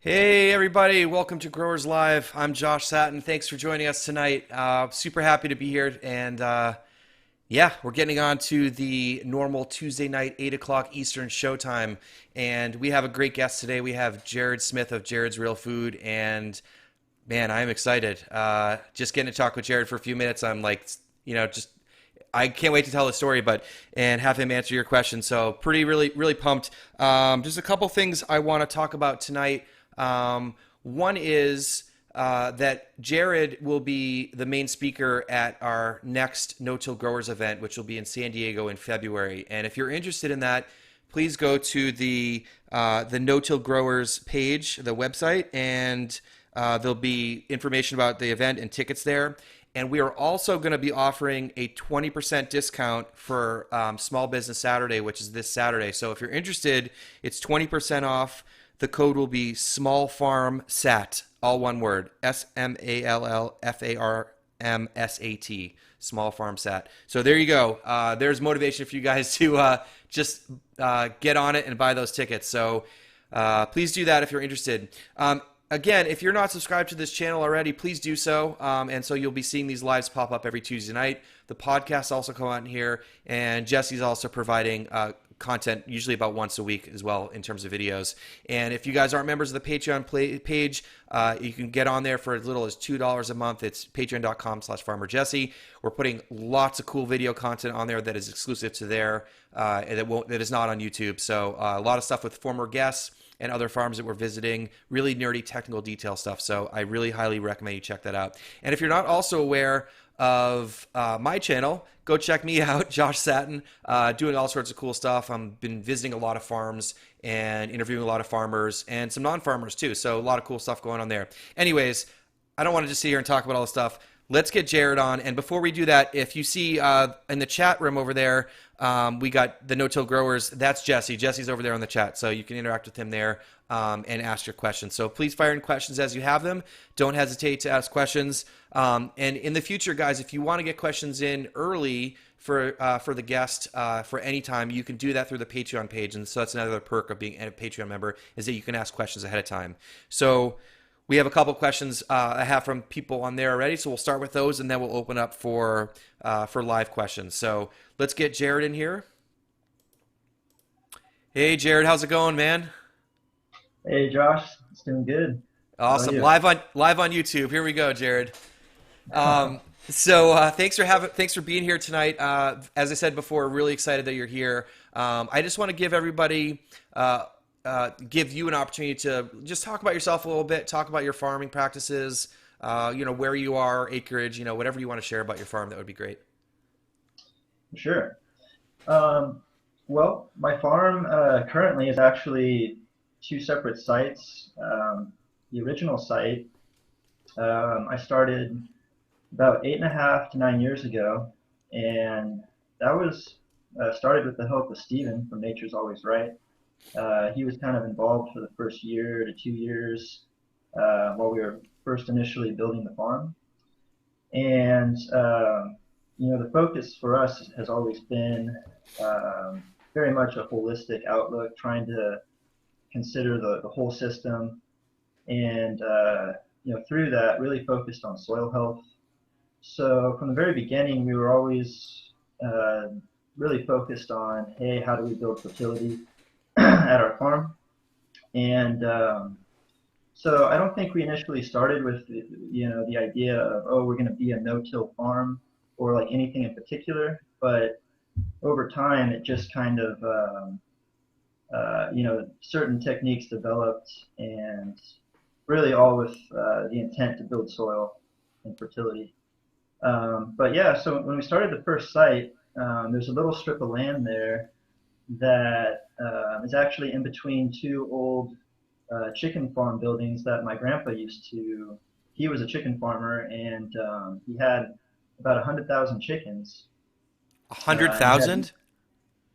Hey everybody, welcome to Growers Live. I'm Josh Satin. Thanks for joining us tonight. Super happy to be here, and yeah, we're getting on to the normal Tuesday night, 8 o'clock Eastern showtime, and we have a great guest today. We have Jared Smith of Jared's Real Food, and man, I'm excited. Just getting to talk with Jared for a few minutes. I'm like, just I can't wait to tell the story, but and have him answer your questions. So really pumped. Just a couple things I want to talk about tonight. One is that Jared will be the main speaker at our next No Till Growers event, which will be in San Diego in February. And if you're interested in that, please go to the No Till Growers page, the website, and there'll be information about the event and tickets there. And we are also going to be offering a 20% discount for Small Business Saturday, which is this Saturday. So if you're interested, it's 20% off. The code will be Small Farm Sat, all one word, SMALLFARMSAT, Small Farm Sat. So there you go. There's motivation for you guys to just get on it and buy those tickets. So please do that if you're interested. Again, if you're not subscribed to this channel already, please do so. And so you'll be seeing these lives pop up every Tuesday night. The podcasts also come out in here, and Jesse's also providing content usually about once a week as well in terms of videos. And if you guys aren't members of the Patreon page, you can get on there for as little as $2 a month. It's patreon.com/farmerjesse. We're putting lots of cool video content on there that is exclusive to there, that is not on YouTube. So a lot of stuff with former guests and other farms that we're visiting, really nerdy technical detail stuff. So I really highly recommend you check that out. And if you're not also aware of my channel, go check me out, Josh Satin, doing all sorts of cool stuff. I've been visiting a lot of farms and interviewing a lot of farmers and some non-farmers too. So a lot of cool stuff going on there. Anyways, I don't want to just sit here and talk about all this stuff. Let's get Jared on. And before we do that, if you see in the chat room over there, we got the No-Till Growers. That's Jesse. Jesse's over there on the chat, so you can interact with him there and ask your questions. So please fire in questions as you have them. Don't hesitate to ask questions. And in the future, guys, if you want to get questions in early for the guest for any time, you can do that through the Patreon page. And so that's another perk of being a Patreon member, is that you can ask questions ahead of time. So we have a couple questions I have from people on there already, so we'll start with those, and then we'll open up for live questions. So let's get Jared in here. Hey, Jared, how's it going, man? Hey Josh, it's doing good. How are Awesome, you? live on YouTube. Here we go, Jared. So thanks for being here tonight. As I said before, really excited that you're here. I just want to give everybody give you an opportunity to just talk about yourself a little bit, talk about your farming practices, where you are, acreage, whatever you want to share about your farm, that would be great. Sure. Um, well, my farm currently is actually two separate sites. The original site I started about 8.5 to 9 years ago, and that was started with the help of Steven from Nature's Always Right. He was kind of involved for the first year to 2 years while we were first initially building the farm. And the focus for us has always been um, very much a holistic outlook, trying to consider the whole system, and through that, really focused on soil health. So from the very beginning, we were always uh, really focused on, hey, how do we build fertility at our farm? And so I don't think we initially started with the idea of, oh, we're going to be a no-till farm or like anything in particular, but over time it just kind of certain techniques developed, and really all with the intent to build soil and fertility. But yeah, so when we started the first site, there's a little strip of land there that is actually in between two old chicken farm buildings that my grandpa used to. He was a chicken farmer, and he had about 100,000 chickens. A hundred And thousand?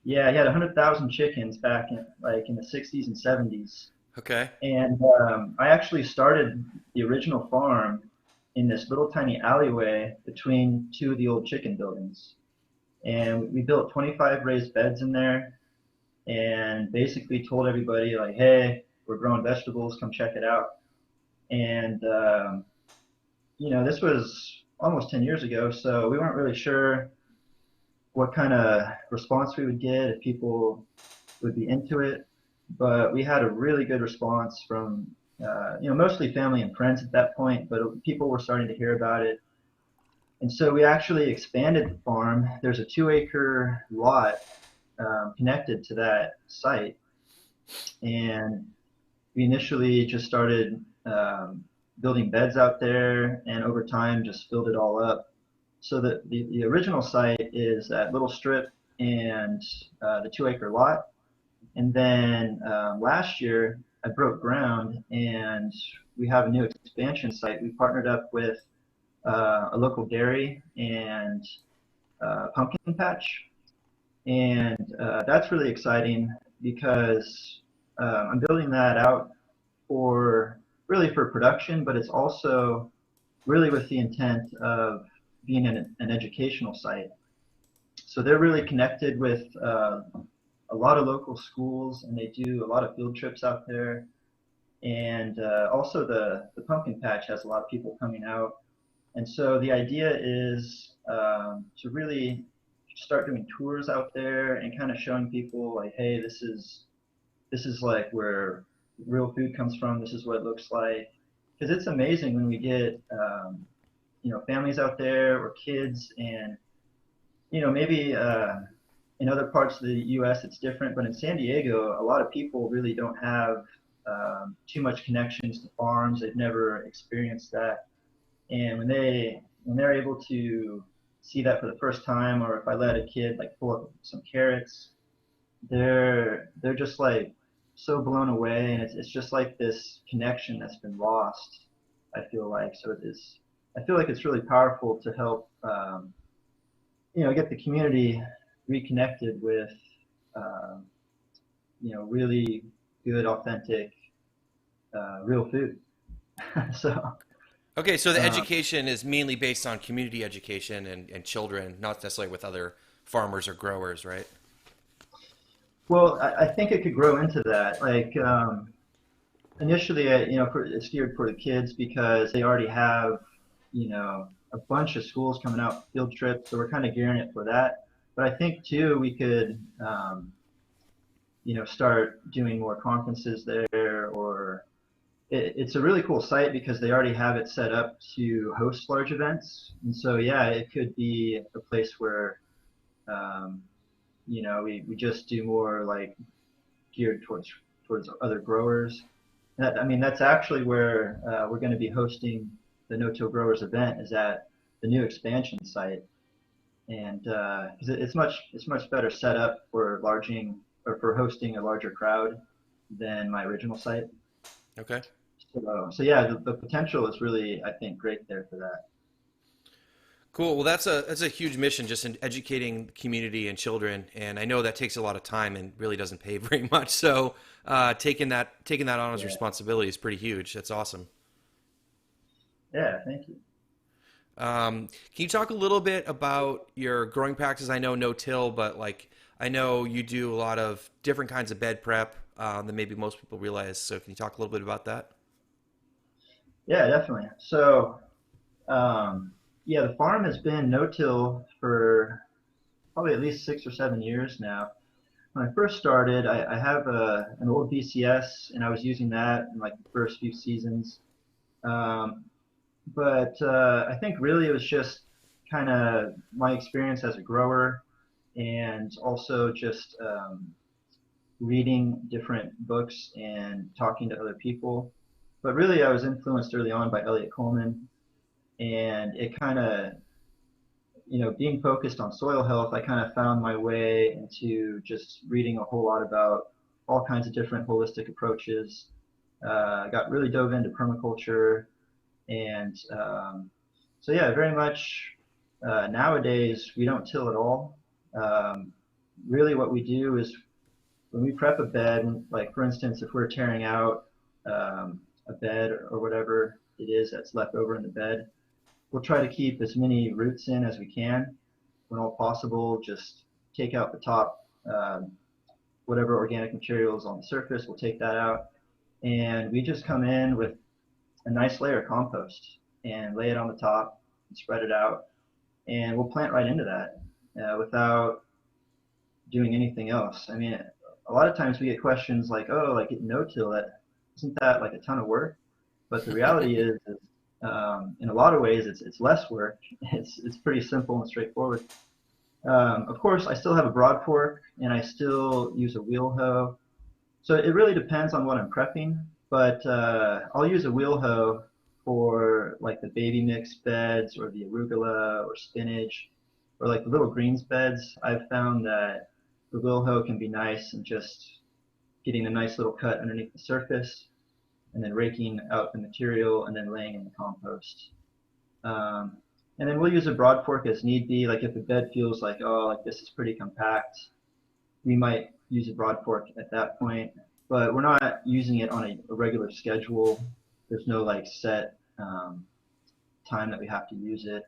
he had 100,000 chickens back in the 60s and 70s. Okay. And I actually started the original farm in this little tiny alleyway between two of the old chicken buildings. And we built 25 raised beds in there, and basically told everybody like, hey, we're growing vegetables. Come check it out. And this was almost 10 years ago, so we weren't really sure what kind of response we would get, if people would be into it. But we had a really good response from, mostly family and friends at that point, but people were starting to hear about it. And so we actually expanded the farm. There's a 2-acre lot connected to that site. And we initially just started building beds out there, and over time just filled it all up. So the original site is that little strip and the 2-acre lot. And then last year I broke ground and we have a new expansion site. We partnered up with a local dairy and pumpkin patch. And that's really exciting because I'm building that out for really for production, but it's also really with the intent of being an educational site. So they're really connected with a lot of local schools, and they do a lot of field trips out there. And also the pumpkin patch has a lot of people coming out. And so the idea is to really start doing tours out there and kind of showing people like, hey, this is like where real food comes from. This is what it looks like. Because it's amazing when we get families out there or kids, and maybe in other parts of the U.S. it's different, but in San Diego, a lot of people really don't have too much connections to farms. They've never experienced that, and when they're able to see that for the first time, or if I let a kid like pull up some carrots, they're just like so blown away, and it's just like this connection that's been lost, I feel like. So I feel like it's really powerful to help get the community reconnected with really good, authentic, real food. So Okay, so the education is mainly based on community education and children, not necessarily with other farmers or growers, right? well, I think it could grow into that. Like initially, it's geared for the kids because they already have a bunch of schools coming out for field trips, so we're kind of gearing it for that. But I think too we could start doing more conferences there, or it's a really cool site because they already have it set up to host large events. And so yeah, it could be a place where we just do more like geared towards other growers. I mean, that's actually where we're going to be hosting the No-Till Growers event, is at the new expansion site. And 'cause it's much better set up for for hosting a larger crowd than my original site. Okay. So yeah, the potential is really, I think, great there for that. Cool. Well, that's a huge mission, just in educating the community and children, and I know that takes a lot of time and really doesn't pay very much. So, taking that on as Yeah, responsibility is pretty huge. That's awesome. yeah, thank you. Can you talk a little bit about your growing practices? I know no till, but like I know you do a lot of different kinds of bed prep than maybe most people realize. So, can you talk a little bit about that? Yeah, definitely. So yeah, the farm has been no-till for probably at least 6 or 7 years now. When I first started, I have an old VCS, and I was using that in like the first few seasons. Um, but I think really it was just kind of my experience as a grower, and also just reading different books and talking to other people. But really, I was influenced early on by Elliot Coleman, and it kind of, being focused on soil health, I kind of found my way into just reading a whole lot about all kinds of different holistic approaches. I got really dove into permaculture, and so yeah, very much nowadays we don't till at all. Um, Really, what we do is when we prep a bed, like for instance, if we're tearing out a bed or whatever it is that's left over in the bed, we'll try to keep as many roots in as we can. When all possible, just take out the top, whatever organic material is on the surface, we'll take that out. and we just come in with a nice layer of compost and lay it on the top and spread it out, and we'll plant right into that without doing anything else. I mean, a lot of times we get questions like, "Oh, like no-till, that isn't that like a ton of work?" But the reality is in a lot of ways, it's less work. It's pretty simple and straightforward. Of course, I still have a broad fork and I still use a wheel hoe. So it really depends on what I'm prepping, but I'll use a wheel hoe for like the baby mix beds or the arugula or spinach or like the little greens beds. I've found that the wheel hoe can be nice and just getting a nice little cut underneath the surface and then raking out the material and then laying in the compost. Um, and then we'll use a broad fork as need be. Like if the bed feels like, oh, like this is pretty compact, we might use a broad fork at that point. But we're not using it on a regular schedule. There's no like set time that we have to use it.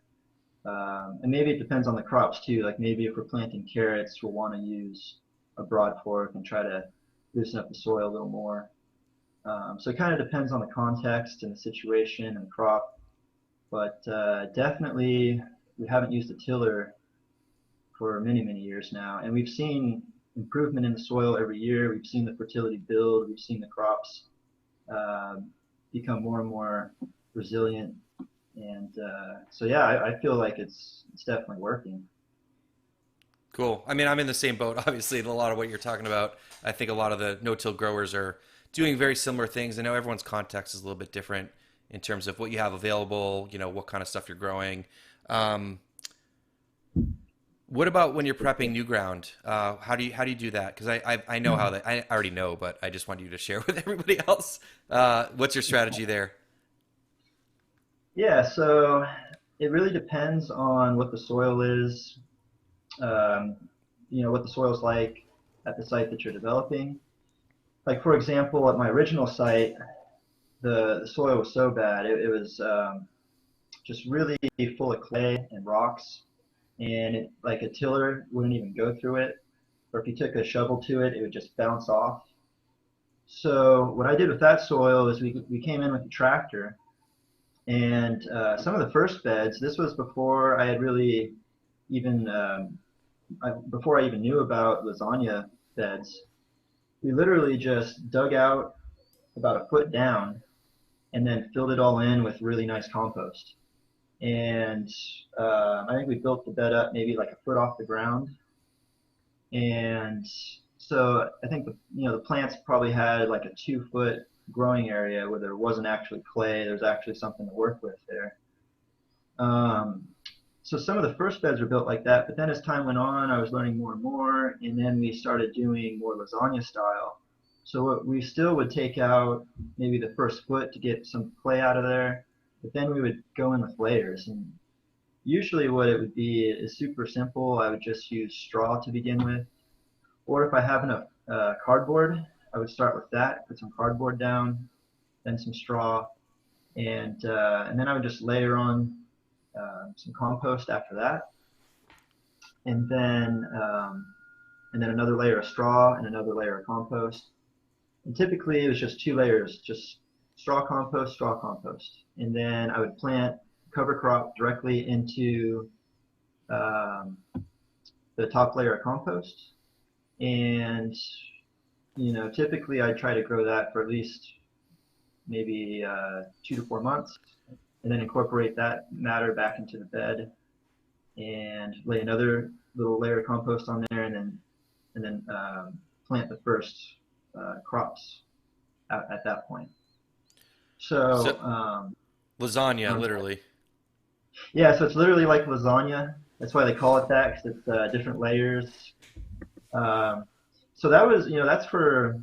And maybe it depends on the crops too. Like maybe if we're planting carrots, we'll want to use a broad fork and try to loosen up the soil a little more. So it kind of depends on the context and the situation and the crop. But definitely, we haven't used a tiller for many, many years now, and we've seen improvement in the soil every year. We've seen the fertility build. We've seen the crops uh, become more and more resilient. And so, yeah, I feel like it's definitely working. Cool. I mean, I'm in the same boat, obviously, in a lot of what you're talking about. I think a lot of the no-till growers are doing very similar things. I know everyone's context is a little bit different in terms of what you have available, what kind of stuff you're growing. Um, what about when you're prepping new ground? How do you do that? Because I know how that I already know, but I just want you to share with everybody else. What's your strategy there? Yeah, so it really depends on what the soil is, um, what the soil's like at the site that you're developing. Like, for example, at my original site, the soil was so bad. It was just really full of clay and rocks, and like a tiller wouldn't even go through it. Or if you took a shovel to it, it would just bounce off. So what I did with that soil is we came in with a tractor, and some of the first beds, this was before I had really even, before I even knew about lasagna beds, we literally just dug out about a foot down and then filled it all in with really nice compost. And I think we built the bed up maybe like a foot off the ground. And so I think the plants probably had like a 2 foot growing area where there wasn't actually clay. There's actually something to work with there. Um, so some of the first beds were built like that, but then as time went on, I was learning more and more, and then we started doing more lasagna style. So we still would take out maybe the first foot to get some clay out of there, but then we would go in with layers. And usually what it would be is super simple. I would just use straw to begin with, or if I have enough cardboard, I would start with that, put some cardboard down, then some straw, and then I would just layer on some compost after that, and then um, and then another layer of straw and another layer of compost. And typically it was just 2 layers, just straw compost, and then I would plant cover crop directly into um, the top layer of compost. And typically I try to grow that for at least maybe 2 to 4 months, and then incorporate that matter back into the bed and lay another little layer of compost on there, and then plant the first crops at that point. So So lasagna, I'm sorry. literally. Yeah, so it's literally like lasagna. That's why they call it that, because it's different layers. Um, so that's for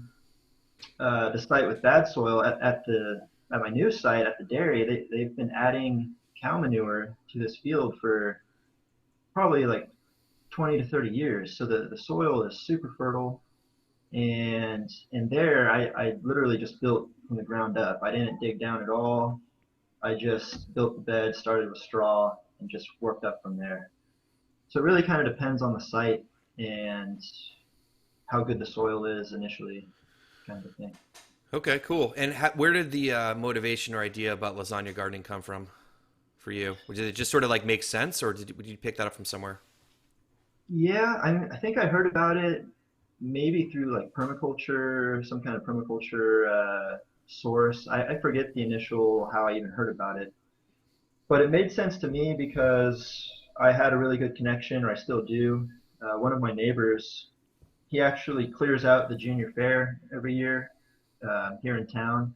the site with bad soil. At my new site at the dairy, they've been adding cow manure to this field for probably like 20 to 30 years. So the soil is super fertile. And there, I literally just built from the ground up. I didn't dig down at all. I just built the bed, started with straw, and just worked up from there. So it really kind of depends on the site and how good the soil is initially, kind of a thing. Okay, cool. And where did the motivation or idea about lasagna gardening come from for you? Did it just sort of like make sense, or did you pick that up from somewhere? Yeah, I think I heard about it maybe through like permaculture, some kind of permaculture source. I forget the initial how I even heard about it, but it made sense to me because I had a really good connection, or I still do. One of my neighbors, he actually clears out the junior fair every year here in town,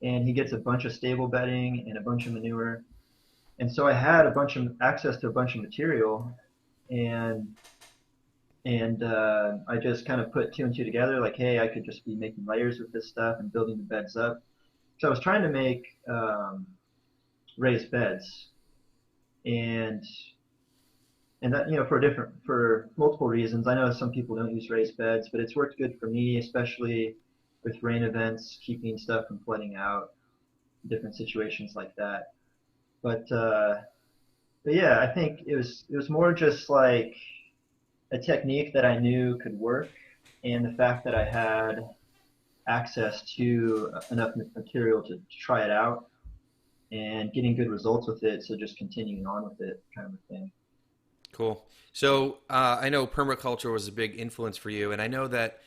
and he gets a bunch of stable bedding and a bunch of manure. And so I had a bunch of access to a bunch of material, and I just kind of put two and two together, like, hey, I could just be making layers with this stuff and building the beds up. So I was trying to make raised beds, and that for multiple reasons. I know some people don't use raised beds, but it's worked good for me, especially with rain events, keeping stuff from flooding out, different situations like that. But but yeah, I think it was more just like a technique that I knew could work, and the fact that I had access to enough material to try it out and getting good results with it. So just continuing on with it, kind of a thing. Cool. So I know permaculture was a big influence for you, and I know that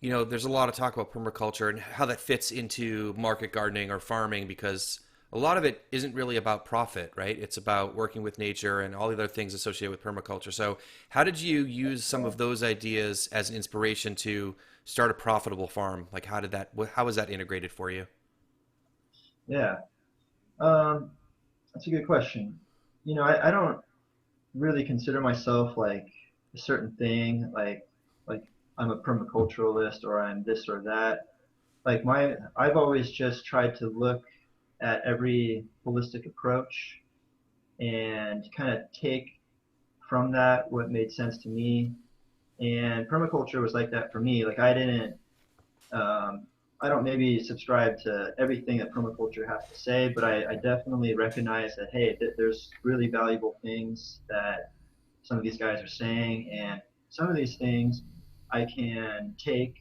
there's a lot of talk about permaculture and how that fits into market gardening or farming because a lot of it isn't really about profit, right? It's about working with nature and all the other things associated with permaculture. So, how did you use some of those ideas as an inspiration to start a profitable farm? Like, how was that integrated for you? Yeah, um, that's a good question. I don't really consider myself like a certain thing, like I'm a permaculturalist or I'm this or that. I've always just tried to look at every holistic approach and kind of take from that what made sense to me. And permaculture was like that for me. Like um, I don't maybe subscribe to everything that permaculture has to say, but I definitely recognize that hey, there's really valuable things that some of these guys are saying, and some of these things I can take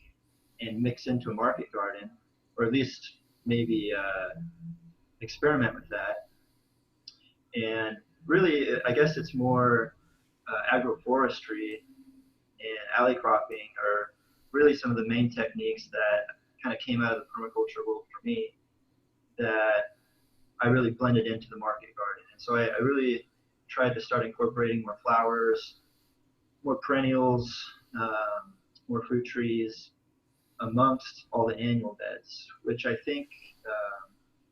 and mix into a market garden, or at least maybe experiment with that. And really, I guess it's more agroforestry and alley cropping are really some of the main techniques that kind of came out of the permaculture world for me that I really blended into the market garden. And so I really tried to start incorporating more flowers, more perennials, more fruit trees amongst all the annual beds, which I think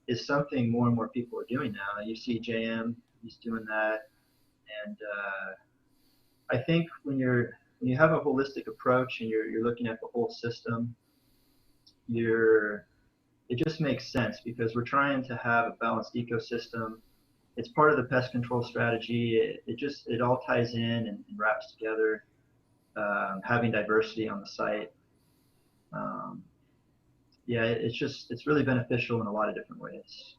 is something more and more people are doing now. You see JM, he's doing that, and I think when you have a holistic approach and you're looking at the whole system, you're it just makes sense because we're trying to have a balanced ecosystem. It's part of the pest control strategy. It all ties in and wraps together. Having diversity on the site, um, yeah, it's really beneficial in a lot of different ways.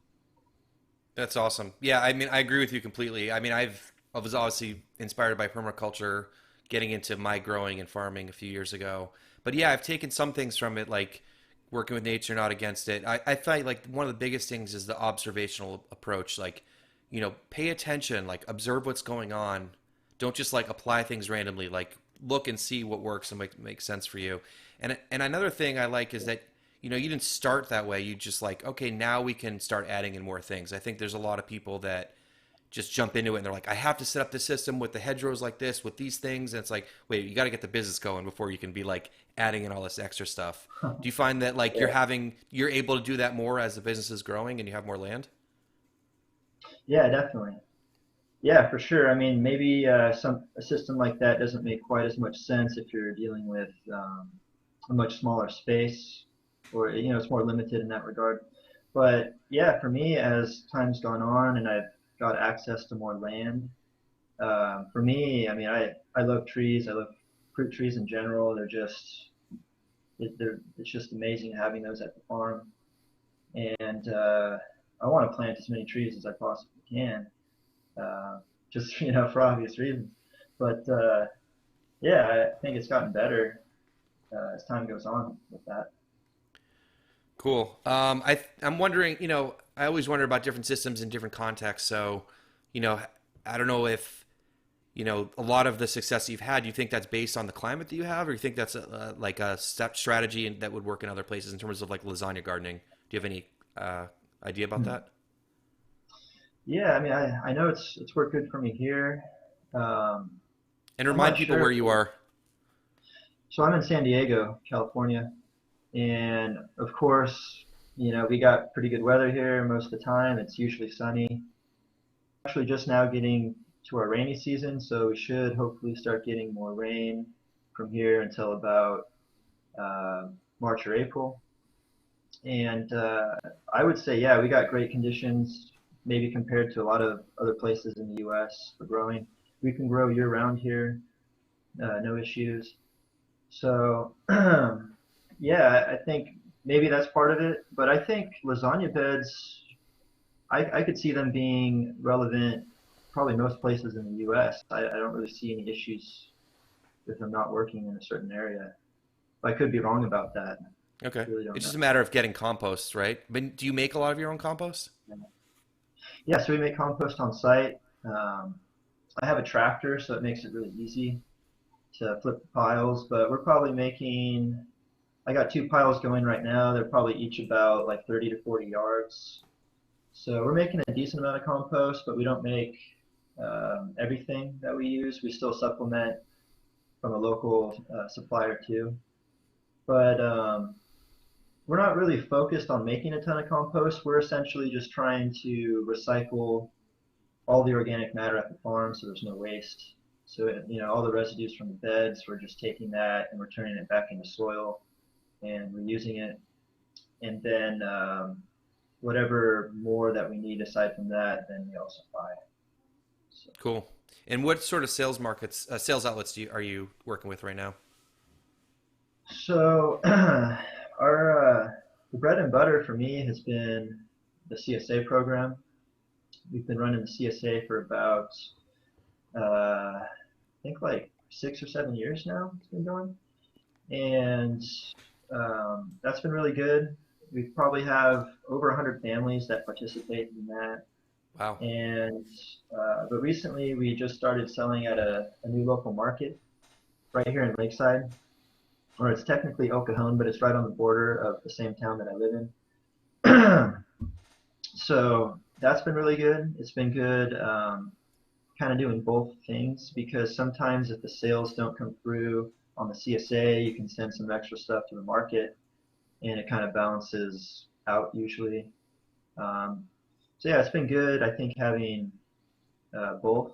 That's awesome. Yeah, I mean, I agree with you completely. I mean, I was obviously inspired by permaculture, getting into my growing and farming a few years ago. But yeah, I've taken some things from it, like working with nature, not against it. I find like one of the biggest things is the observational approach. Like, pay attention, like observe what's going on. Don't just like apply things randomly. Like look and see what works and make sense for you. And another thing I like is that you didn't start that way. You just like, okay, now we can start adding in more things. I think there's a lot of people that just jump into it and they're like, I have to set up the system with the hedgerows like this, with these things. And it's like, wait, you got to get the business going before you can be like adding in all this extra stuff. Do you find that like Yeah, you're able to do that more as the business is growing and you have more land? yeah, definitely. Yeah, for sure. I mean, maybe a system like that doesn't make quite as much sense if you're dealing with a much smaller space, or it's more limited in that regard. But yeah, for me, as time's gone on and I've got access to more land, for me, I mean, I love trees. I love fruit trees in general. It's just amazing having those at the farm, and I want to plant as many trees as I possibly can, uh, just for obvious reasons. But yeah, I think it's gotten better as time goes on with that. Cool. I'm wondering, I always wonder about different systems in different contexts. So, you know, I don't know if, a lot of the success you've had, you think that's based on the climate that you have, or you think that's like a step strategy that would work in other places in terms of like lasagna gardening? Do you have any idea about Hmm. that? Yeah, I mean, I know it's worked good for me here. Um, And I'm remind not people sure where if you are. so. I'm in San Diego, California, and of course, we got pretty good weather here most of the time. It's usually sunny. Actually, just now getting to our rainy season, so we should hopefully start getting more rain from here until about uh, March or April. And I would say, yeah, we got great conditions, maybe compared to a lot of other places in the U.S. for growing. We can grow year round here, no issues. So, yeah, I think maybe that's part of it. But I think lasagna beds, I could see them being relevant probably most places in the U.S. I don't really see any issues with them not working in a certain area. I could be wrong about that. Okay. Really don't It's know. just a matter of getting compost, right? But do you make a lot of your own compost? Yeah, so we make compost on site. Um, I have a tractor, so it makes it really easy to flip the piles. But we're probably making, I got two piles going right now. They're probably each about like 30 to 40 yards. So we're making a decent amount of compost, but we don't make everything that we use. We still supplement from a local supplier too. But we're not really focused on making a ton of compost. We're essentially just trying to recycle all the organic matter at the farm so there's no waste. So, all the residues from the beds, we're just taking that and we're turning it back into soil and we're using it. And then whatever more that we need aside from that, then we also buy. So, Cool. And what sort of sales outlets are you working with right now? so our the bread and butter for me has been the CSA program. We've been running the CSA for about I think like 6 or 7 years now. It's been going, and that's been really good. We probably have over 100 families that participate in that. Wow. And but recently we just started selling at a new local market right here in Lakeside, or it's technically El Cajon, but it's right on the border of the same town that I live in. So that's been really good. It's been good, kind of doing both things because sometimes if the sales don't come through on the CSA, you can send some extra stuff to the market, and it kind of balances out usually. Um, so yeah, it's been good. I think having both.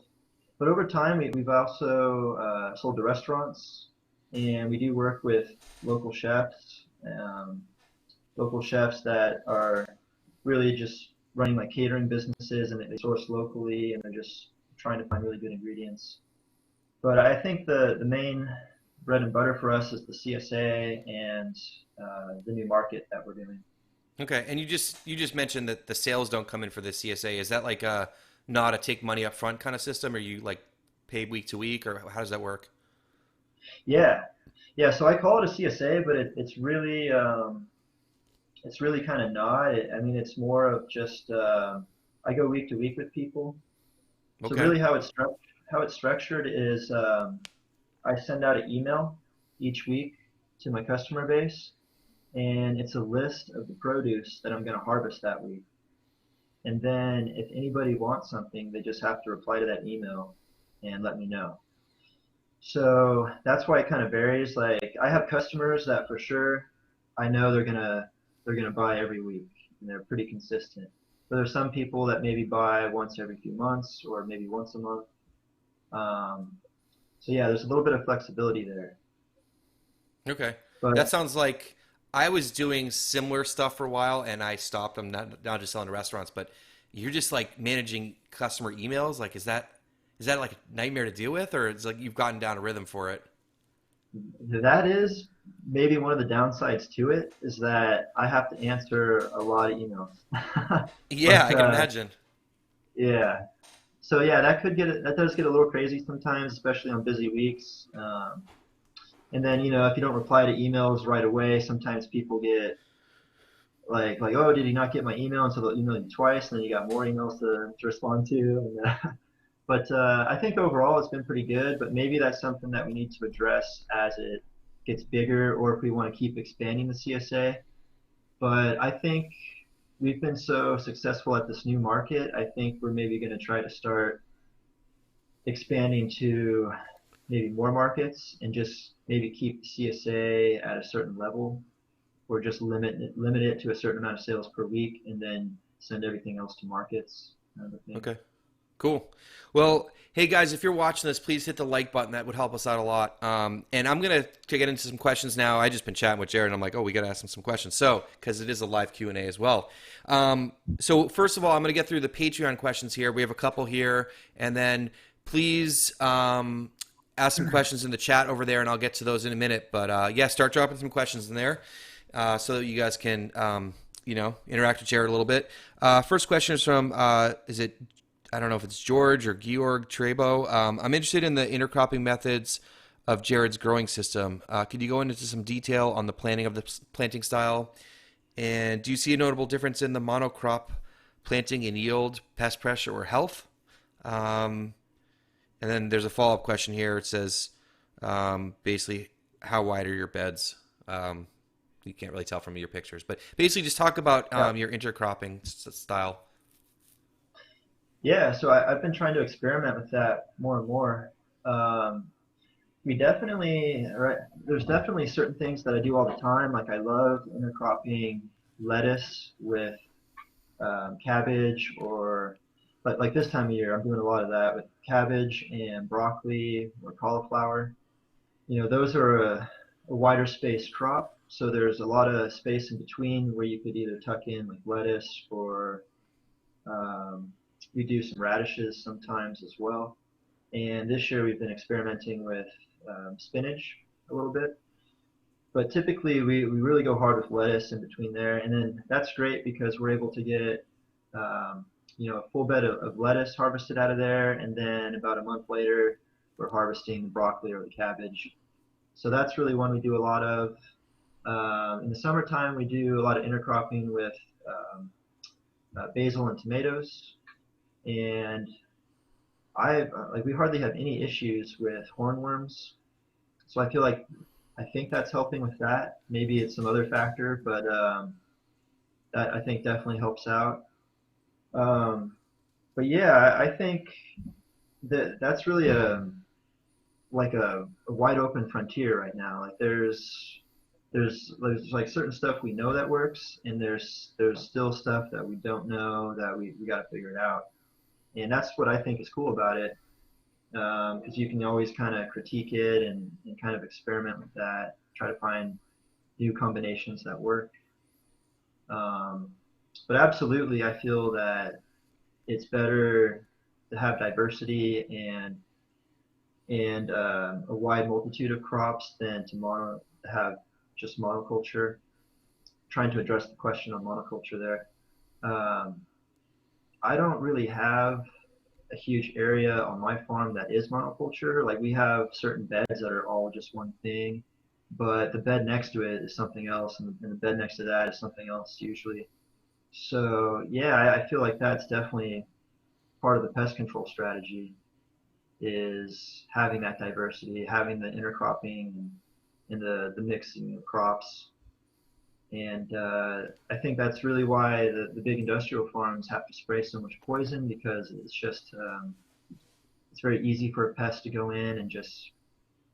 But over time, we've also sold to restaurants, and we do work with local chefs, um, local chefs that are really just running like catering businesses, and they source locally, and they're just trying to find really good ingredients. But I think the main bread and butter for us is the CSA and the new market that we're doing. Okay. And you just mentioned that the sales don't come in for the CSA. Is that like a not a take money up front kind of system, or you like pay week to week, or how does that work? Yeah, yeah. So I call it a CSA, but it's really kind of not. I mean, it's more of just I go week to week with people. So Okay. really, how it's structured is I send out an email each week to my customer base, and it's a list of the produce that I'm going to harvest that week. And then if anybody wants something, they just have to reply to that email and let me know. So that's why it kind of varies. Like I have customers that for sure I know they're gonna buy every week and they're pretty consistent. But there's some people that maybe buy once every few months or maybe once a month. Um, so yeah, there's a little bit of flexibility there. Okay. That But sounds like I was doing similar stuff for a while and I stopped. I'm not just selling to restaurants, but you're just like managing customer emails. Like, is that like a nightmare to deal with, or it's like you've gotten down a rhythm for it? that is maybe one of the downsides to it is that I have to answer a lot of emails. Yeah, But I can imagine. yeah, so yeah, that does get a little crazy sometimes, especially on busy weeks. And then if you don't reply to emails right away, sometimes people get like oh, did he not get my email? And so they'll email you twice, and then you got more emails to respond to. And, but I think overall it's been pretty good. But maybe that's something that we need to address as it gets bigger, or if we want to keep expanding the CSA. But I think we've been so successful at this new market. I think we're maybe going to try to start expanding to maybe more markets and just maybe keep the CSA at a certain level, or just limit it to a certain amount of sales per week, and then send everything else to markets, kind of thing. Okay. Cool. Well, hey guys, if you're watching this, please hit the like button. That would help us out a lot. And I'm gonna to get into some questions now. I just been chatting with Jared, and I'm like, oh, we gotta ask him some questions. So, because it is a live Q&A as well. So first of all, I'm gonna get through the Patreon questions here. We have a couple here, and then please ask some questions in the chat over there, and I'll get to those in a minute. But yeah, start dropping some questions in there so that you guys can interact with Jared a little bit. First question is from is it? I don't know if it's George or Georg Trebo. I'm interested in the intercropping methods of Jared's growing system. Could you go into some detail on the planning of the planting style? And do you see a notable difference in the monocrop planting in yield, pest pressure, or health? And then there's a follow-up question here. It says basically, how wide are your beds? You can't really tell from your pictures, but basically just talk about your intercropping style. Yeah, so I've been trying to experiment with that more and more. We definitely, right, there's definitely certain things that I do all the time. Like I love intercropping lettuce with cabbage, or like this time of year, I'm doing a lot of that with cabbage and broccoli or cauliflower. Those are a wider space crop, so there's a lot of space in between where you could either tuck in like lettuce, or we do some radishes sometimes as well. And this year we've been experimenting with spinach a little bit. But typically we really go hard with lettuce in between there. And then that's great because we're able to get a full bed of lettuce harvested out of there. And then about a month later, we're harvesting the broccoli or the cabbage. So that's really one we do a lot of. In the summertime, we do a lot of intercropping with basil and tomatoes. And we hardly have any issues with hornworms, so I think that's helping with that. Maybe it's some other factor, but that I think definitely helps out. But yeah, I think that's really a wide open frontier right now. Like there's like certain stuff we know that works, and there's still stuff that we don't know that we got to figure it out. And that's what I think is cool about it, because you can always kind of critique it and kind of experiment with that, try to find new combinations that work. But absolutely, I feel that it's better to have diversity and a wide multitude of crops than to have just monoculture. Trying to address the question on monoculture there. I don't really have a huge area on my farm that is monoculture. Like we have certain beds that are all just one thing, but the bed next to it is something else, and the bed next to that is something else usually. So yeah, I feel like that's definitely part of the pest control strategy, is having that diversity, having the intercropping and the mixing of crops. And I think that's really why the big industrial farms have to spray so much poison, because it's just it's very easy for a pest to go in and just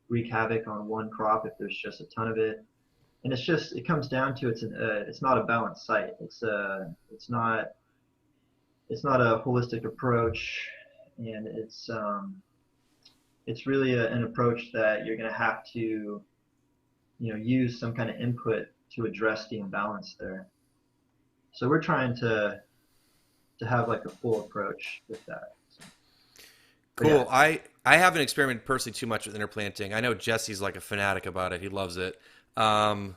wreak havoc on one crop if there's just a ton of it. And it comes down to it's not a balanced site. It's not a holistic approach, and it's really an approach that you're going to have to use some kind of input to address the imbalance there. So we're trying to have like a full approach with that. So, Cool. yeah. I haven't experimented personally too much with interplanting. I know Jesse's like a fanatic about it. He loves it. And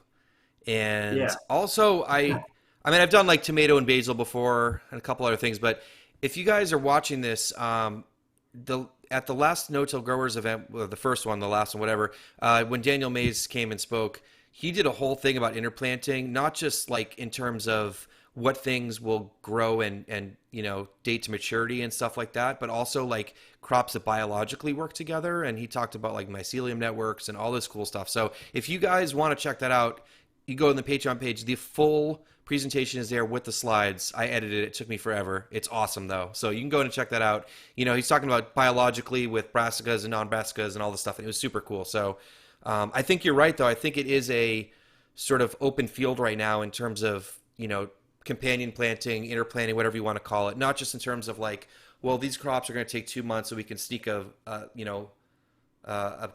Yeah. also I mean I've done like tomato and basil before and a couple other things, but if you guys are watching this, at the last No Till Growers event, well, the first one, the last one, whatever, when Daniel Mays came and spoke, he did a whole thing about interplanting, not just like in terms of what things will grow and date to maturity and stuff like that, but also like crops that biologically work together. And he talked about like mycelium networks and all this cool stuff. So if you guys want to check that out, you go on the Patreon page. The full presentation is there with the slides. I edited it. It took me forever. It's awesome though. So you can go and check that out. He's talking about biologically with brassicas and non-brassicas and all this stuff. And it was super cool. So I think you're right though. I think it is a sort of open field right now in terms of, companion planting, interplanting, whatever you want to call it. Not just in terms of like, well, these crops are going to take 2 months so we can sneak a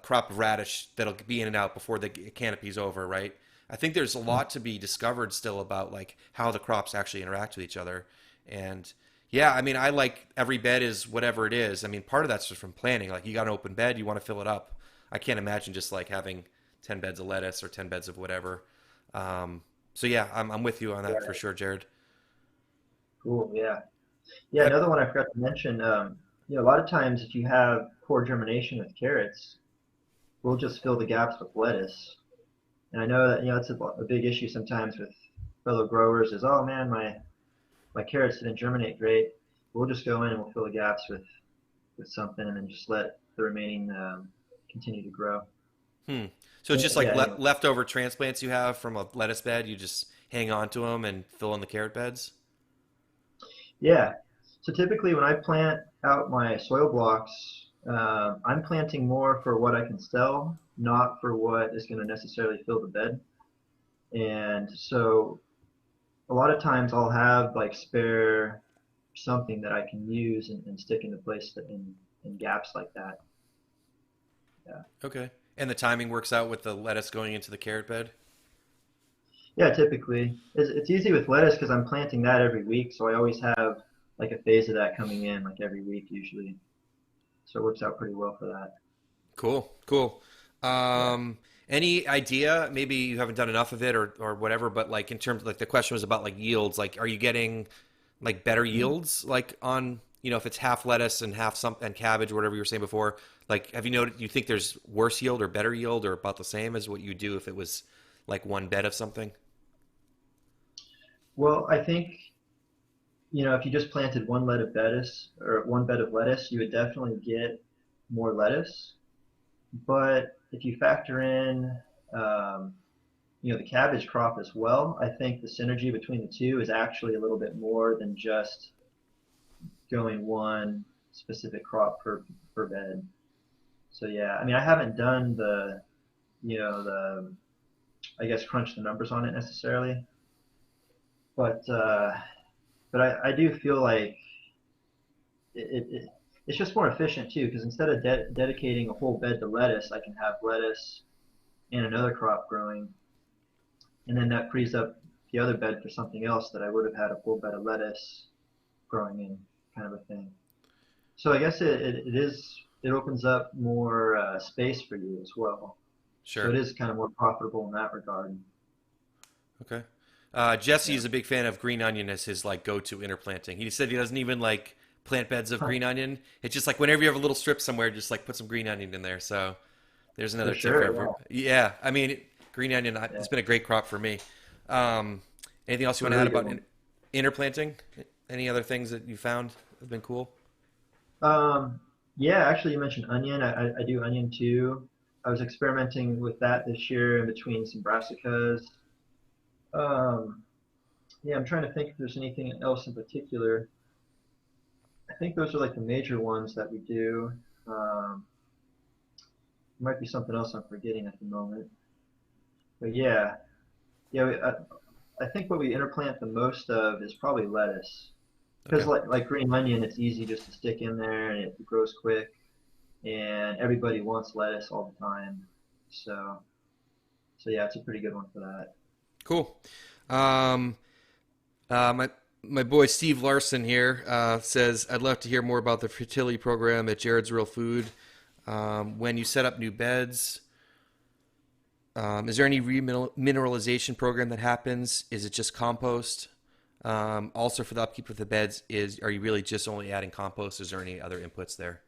crop of radish that'll be in and out before the canopy's over, right? I think there's a lot to be discovered still about like how the crops actually interact with each other. And yeah, I mean, I like every bed is whatever it is. I mean, part of that's just from planning. Like you got an open bed, you want to fill it up. I can't imagine just like having 10 beds of lettuce or 10 beds of whatever. So yeah, I'm with you on that for Yeah, sure, Jared. cool. Yeah. Yeah, Yep. another one I forgot to mention, a lot of times if you have poor germination with carrots, we'll just fill the gaps with lettuce. And I know that, it's a big issue sometimes with fellow growers is, oh man, my carrots didn't germinate great. We'll just go in and we'll fill the gaps with something and then just let the remaining continue to grow. Hmm. So it's Yeah, just like yeah, anyway. leftover transplants you have from a lettuce bed. You just hang on to them and fill in the carrot beds. Yeah. So typically when I plant out my soil blocks, I'm planting more for what I can sell, not for what is going to necessarily fill the bed. And so a lot of times I'll have like spare something that I can use and stick into place in gaps like that. Yeah. Okay. And the timing works out with the lettuce going into the carrot bed. Yeah, typically. It's easy with lettuce because I'm planting that every week, so I always have like a phase of that coming in like every week usually. So it works out pretty well for that. Cool. Cool. Yeah. Um, any idea? Maybe you haven't done enough of it or whatever, but like in terms like the question was about like yields. Like, are you getting like better Mm. yields like on if it's half lettuce and half some and cabbage or whatever you were saying before? Like, have you noted? You think there's worse yield or better yield or about the same as what you do if it was like one bed of something? Well, I think, if you just planted one bed of lettuce, you would definitely get more lettuce. But if you factor in, um, the cabbage crop as well, I think the synergy between the two is actually a little bit more than just going one specific crop per bed. So yeah, I mean, I haven't done the I guess crunch the numbers on it necessarily, but I do feel like it's just more efficient too because instead of dedicating a whole bed to lettuce, I can have lettuce and another crop growing, and then that frees up the other bed for something else that I would have had a full bed of lettuce growing in, kind of a thing. So I guess it opens up more space for you as well. So it Sure. is kind of more profitable in that regard. Okay. Jesse Yeah. is a big fan of green onion as his like go-to interplanting. He said he doesn't even like plant beds of green onion. It's just like whenever you have a little strip somewhere, just like put some green onion in there. So there's For another tip for sure. every. Yeah. Yeah, I mean, green onion. Yeah. It's been a great crop for me. Um, anything else It's you a want to add really good about one. interplanting? Any other things that you found have been cool? Um, yeah, actually, you mentioned onion. I do onion too. I was experimenting with that this year in between some brassicas. Um, yeah, I'm trying to think if there's anything else in particular. I think those are like the major ones that we do. Um, there might be something else I'm forgetting at the moment. But yeah, yeah, I think what we interplant the most of is probably lettuce. Because Okay. like green onion, it's easy just to stick in there and it grows quick. And everybody wants lettuce all the time. So so yeah, it's a pretty good one for that. Cool. Um, my boy Steve Larson here says, I'd love to hear more about the fertility program at Jared's Real Food. When you set up new beds, is there any remineralization program that happens? Is it just compost? Also, for the upkeep of the beds, are you really just only adding compost? Is there any other inputs there?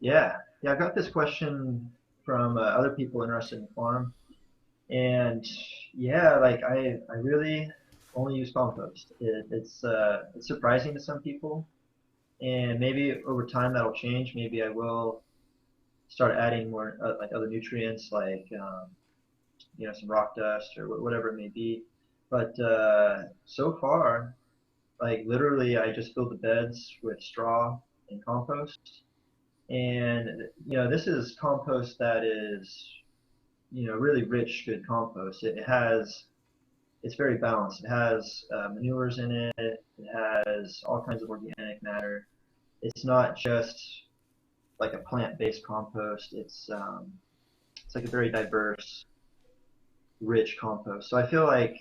Yeah, yeah, I've got this question from other people interested in farm. And yeah, like I really only use compost. It's surprising to some people, and maybe over time that'll change. Maybe I will start adding more like other nutrients, like some rock dust or whatever it may be. But so far, like literally, I just filled the beds with straw and compost, and this is compost that is really rich, good compost. It's very balanced. It has manures in it. It has all kinds of organic matter. It's not just like a plant-based compost. It's like a very diverse, rich compost. So I feel like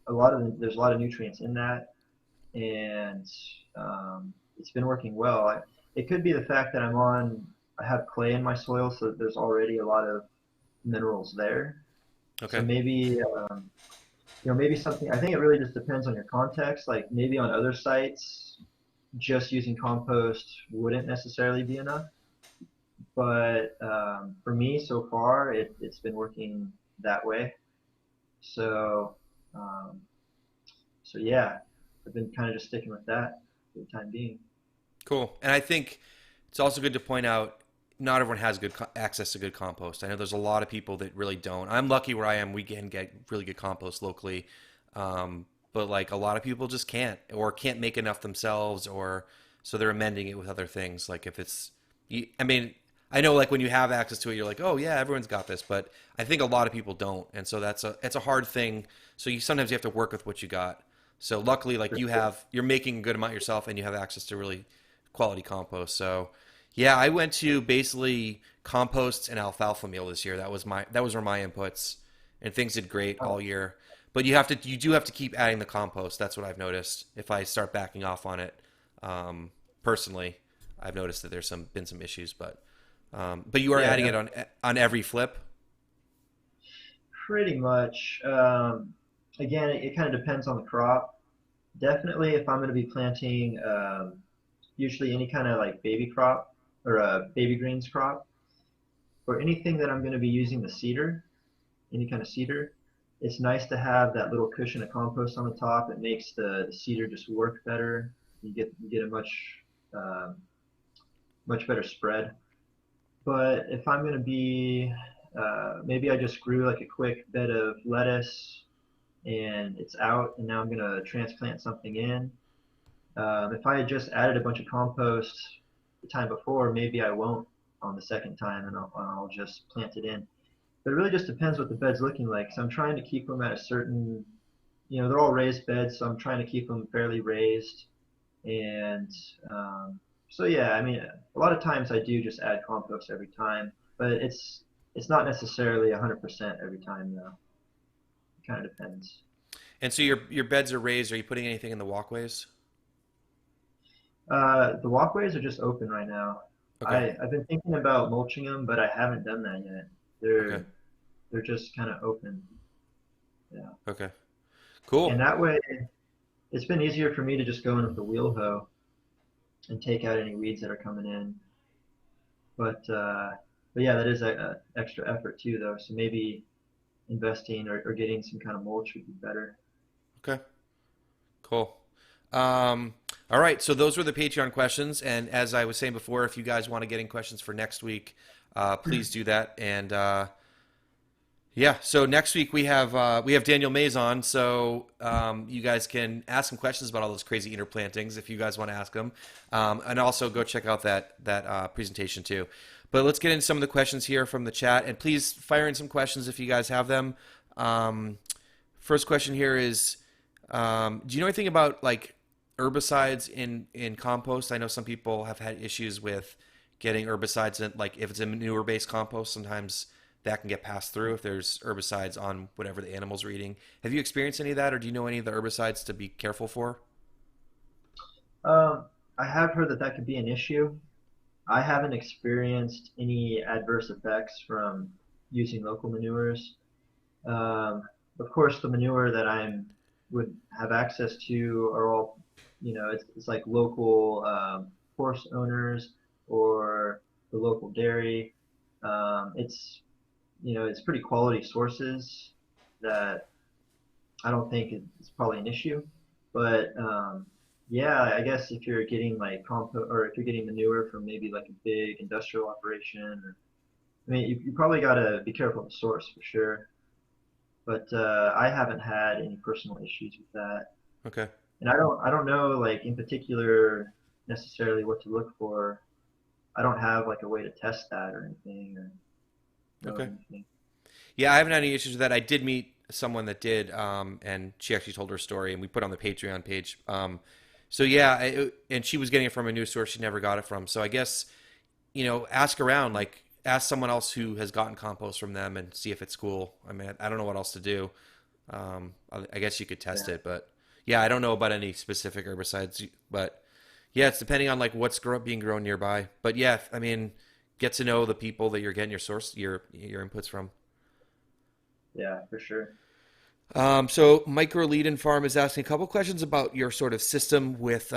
there's a lot of nutrients in that, and it's been working well. It could be the fact that I have clay in my soil, so there's already a lot of minerals there. So Okay. maybe maybe something. I think it really just depends on your context. Like maybe on other sites, just using compost wouldn't necessarily be enough. But for me, so far, it's been working that way. So um, so yeah, I've been kind of just sticking with that for the time being. Cool. And I think it's also good to point out not everyone has good access to good compost. I know there's a lot of people that really don't. I'm lucky where I am. We can get really good compost locally, but like a lot of people just can't or can't make enough themselves, or so they're amending it with other things. Like if it's, I mean, I know like when you have access to it, you're like, oh yeah, everyone's got this, but I think a lot of people don't, and so it's a hard thing. So you have to work with what you got. So luckily, like For sure. you're making a good amount yourself, and you have access to really quality compost. So, yeah, I went to basically compost and alfalfa meal this year. That was were my inputs, and things did great Oh, all year. But you do have to keep adding the compost. That's what I've noticed. If I start backing off on it, personally, I've noticed that there's been some issues. But you are yeah, adding it on every flip. pretty much. Again, it kind of depends on the crop. Definitely, if I'm going to be planting, usually any kind of like baby crop or a baby greens crop, or anything that I'm going to be using the seeder, any kind of seeder, it's nice to have that little cushion of compost on the top. It makes the seeder just work better. You get a um, much better spread. But if I'm going to be, maybe I just grew like a quick bed of lettuce and it's out, and now I'm going to transplant something in. If I had just added a bunch of compost the time before, maybe I won't on the second time, and I'll just plant it in. But it really just depends what the bed's looking like. So I'm trying to keep them at a certain, they're all raised beds, so I'm trying to keep them fairly raised. And um, so yeah, I mean, a lot of times I do just add compost every time, but it's not necessarily 100% every time though. It kind of depends. And so your beds are raised. Are you putting anything in the walkways? The walkways are just open right now. Okay. I've been thinking about mulching them, but I haven't done that yet. Okay. They're just kind of open. Yeah. Okay. And Cool. that way, it's been easier for me to just go in with the wheel hoe and take out any weeds that are coming in. But but yeah, that is a extra effort too, though. So maybe investing or getting some kind of mulch would be better. Okay. Cool. Um, all right. So those were the Patreon questions. And as I was saying before, if you guys want to get in questions for next week, please do that. And yeah, so next week we have Daniel Mays on, so you guys can ask him questions about all those crazy interplantings if you guys want to ask them, and also go check out that presentation too. But let's get into some of the questions here from the chat, and please fire in some questions if you guys have them. Um, First question here is, do you know anything about like herbicides in compost? I know some people have had issues with getting herbicides in, like if it's a manure based compost, sometimes that can get passed through if there's herbicides on whatever the animals are eating. Have you experienced any of that, or do you know any of the herbicides to be careful for? Um, I have heard that that could be an issue. I haven't experienced any adverse effects from using local manures. Um, of course, the manure that I would have access to are all, it's like local horse owners or the local dairy. It's pretty quality sources. that I don't think it's probably an issue. But yeah, I guess if you're getting like compost or if you're getting manure from maybe like a big industrial operation, or, I mean, you probably got to be careful of the source for sure. But I haven't had any personal issues with that, Okay. and I don't know like in particular necessarily what to look for. I don't have like a way to test that or anything or know of Okay. anything. Yeah, I haven't had any issues with that. I did meet someone that did, and she actually told her story, and we put it on the Patreon page. So yeah, and she was getting it from a news source she never got it from. So I guess ask around, like ask someone else who has gotten compost from them, and see if it's cool. I mean, I don't know what else to do. I guess you could test Yeah, it, but yeah, I don't know about any specific herbicides, but yeah, it's depending on like what's being grown nearby. But yeah, I mean, get to know the people that you're getting your source, your inputs from. yeah, for sure. So Micro Lead Farm is asking a couple questions about your sort of system with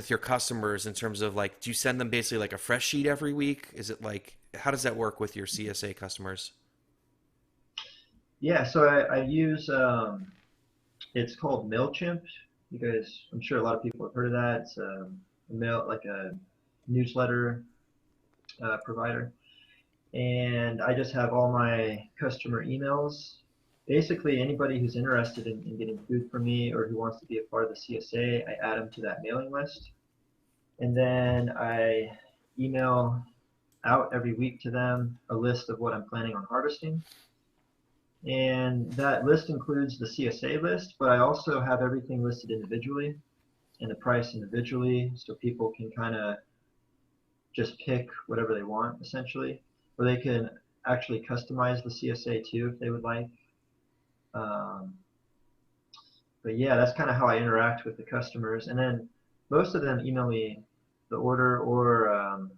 your customers in terms of like, do you send them basically like a fresh sheet every week? Is it like, how does that work with your CSA customers? Yeah, so I use it's called Mailchimp. You guys, I'm sure a lot of people have heard of that. It's a mail like a newsletter provider, and I just have all my customer emails. Basically, anybody who's interested in getting food from me or who wants to be a part of the CSA, I add them to that mailing list, and then I email out every week to them a list of what I'm planning on harvesting. And that list includes the CSA list, but I also have everything listed individually and the price individually so people can kind of just pick whatever they want essentially. Or they can actually customize the CSA too if they would like. Um, but yeah, that's kind of how I interact with the customers. And then most of them email me the order, or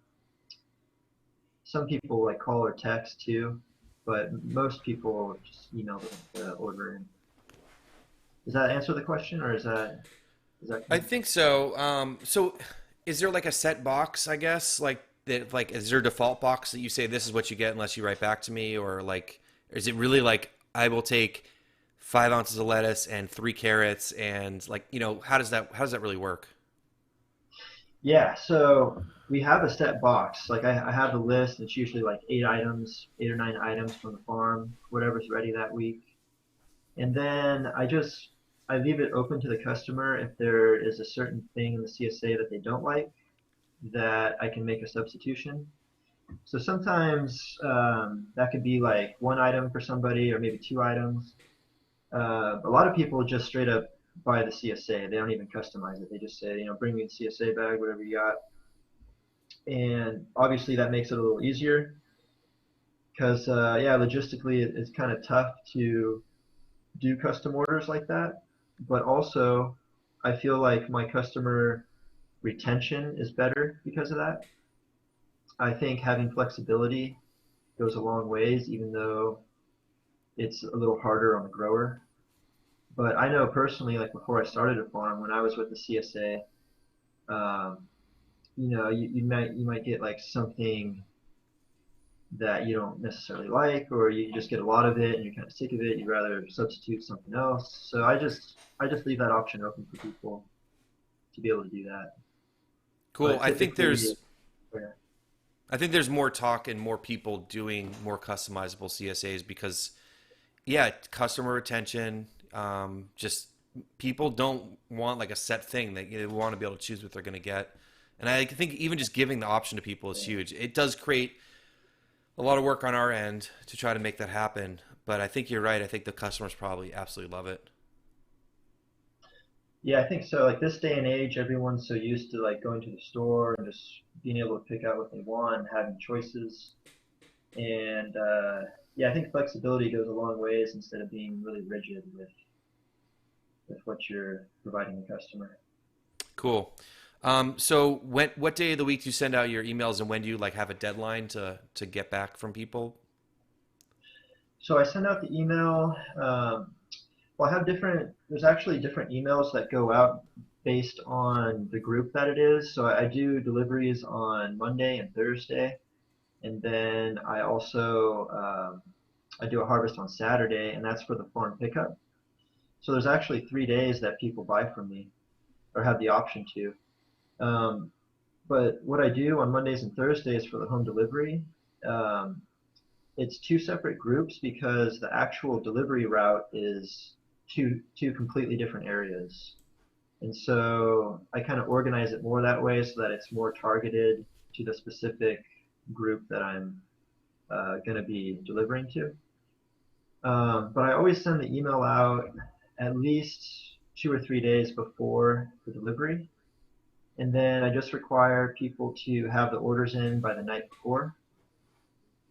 some people like call or text too. But most people just email the order. And does that answer the question, or is that I think so. So is there like a set box, I guess, like that, like is there a default box that you say this is what you get unless you write back to me, or like, is it really like I will take 5 ounces of lettuce and 3 carrots and like, how does that really work? Yeah, so we have a set box. Like I have a list. It's usually like 8 items, 8 or 9 items from the farm, whatever's ready that week. And then I leave it open to the customer if there is a certain thing in the CSA that they don't like, that I can make a substitution. So sometimes that could be like one item for somebody or maybe 2 items. A lot of people just straight up buy the CSA. They don't even customize it. They just say, bring me the CSA bag, whatever you got. And obviously that makes it a little easier because yeah, logistically it's kind of tough to do custom orders like that. But also, I feel like my customer retention is better because of that. I think having flexibility goes a long ways, even though it's a little harder on the grower. But I know personally, like before I started a farm, when I was with the CSA, um, you might get like something that you don't necessarily like, or you just get a lot of it and you're kind of sick of it. You'd rather substitute something else. So I just leave that option open for people to be able to do that. Cool. But I think typically, there's yeah, I think there's more talk and more people doing more customizable CSAs because yeah, customer retention, just people don't want like a set thing. They want to be able to choose what they're going to get. And I think even just giving the option to people is huge. It does create a lot of work on our end to try to make that happen. But I think you're right. I think the customers probably absolutely love it. yeah, I think so. Like this day and age, everyone's so used to like going to the store and just being able to pick out what they want and having choices. And yeah, I think flexibility goes a long ways instead of being really rigid with what you're providing the customer. Cool. So what day of the week do you send out your emails, and when do you like have a deadline to get back from people? So I send out the email. Well, I have different. There's actually different emails that go out based on the group that it is. So I do deliveries on Monday and Thursday, and then I also I do a harvest on Saturday, and that's for the farm pickup. So there's actually 3 days that people buy from me or have the option to. Um, but what I do on Mondays and Thursdays for the home delivery, um, it's two separate groups because the actual delivery route is two completely different areas. And so I kind of organize it more that way so that it's more targeted to the specific group that I'm going to be delivering to. But I always send the email out at least 2 or 3 days before the delivery. And then I just require people to have the orders in by the night before.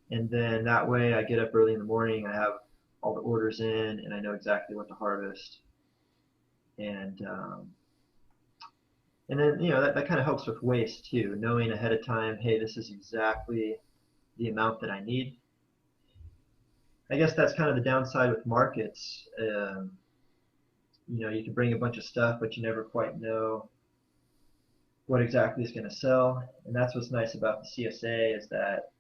And then that way I get up early in the morning, I have all the orders in, and I know exactly what to harvest. And and then that kind of helps with waste too, knowing ahead of time, hey, this is exactly the amount that I need. I guess that's kind of the downside with markets. You can bring a bunch of stuff, but you never quite know what exactly is going to sell. And that's what's nice about the CSA is that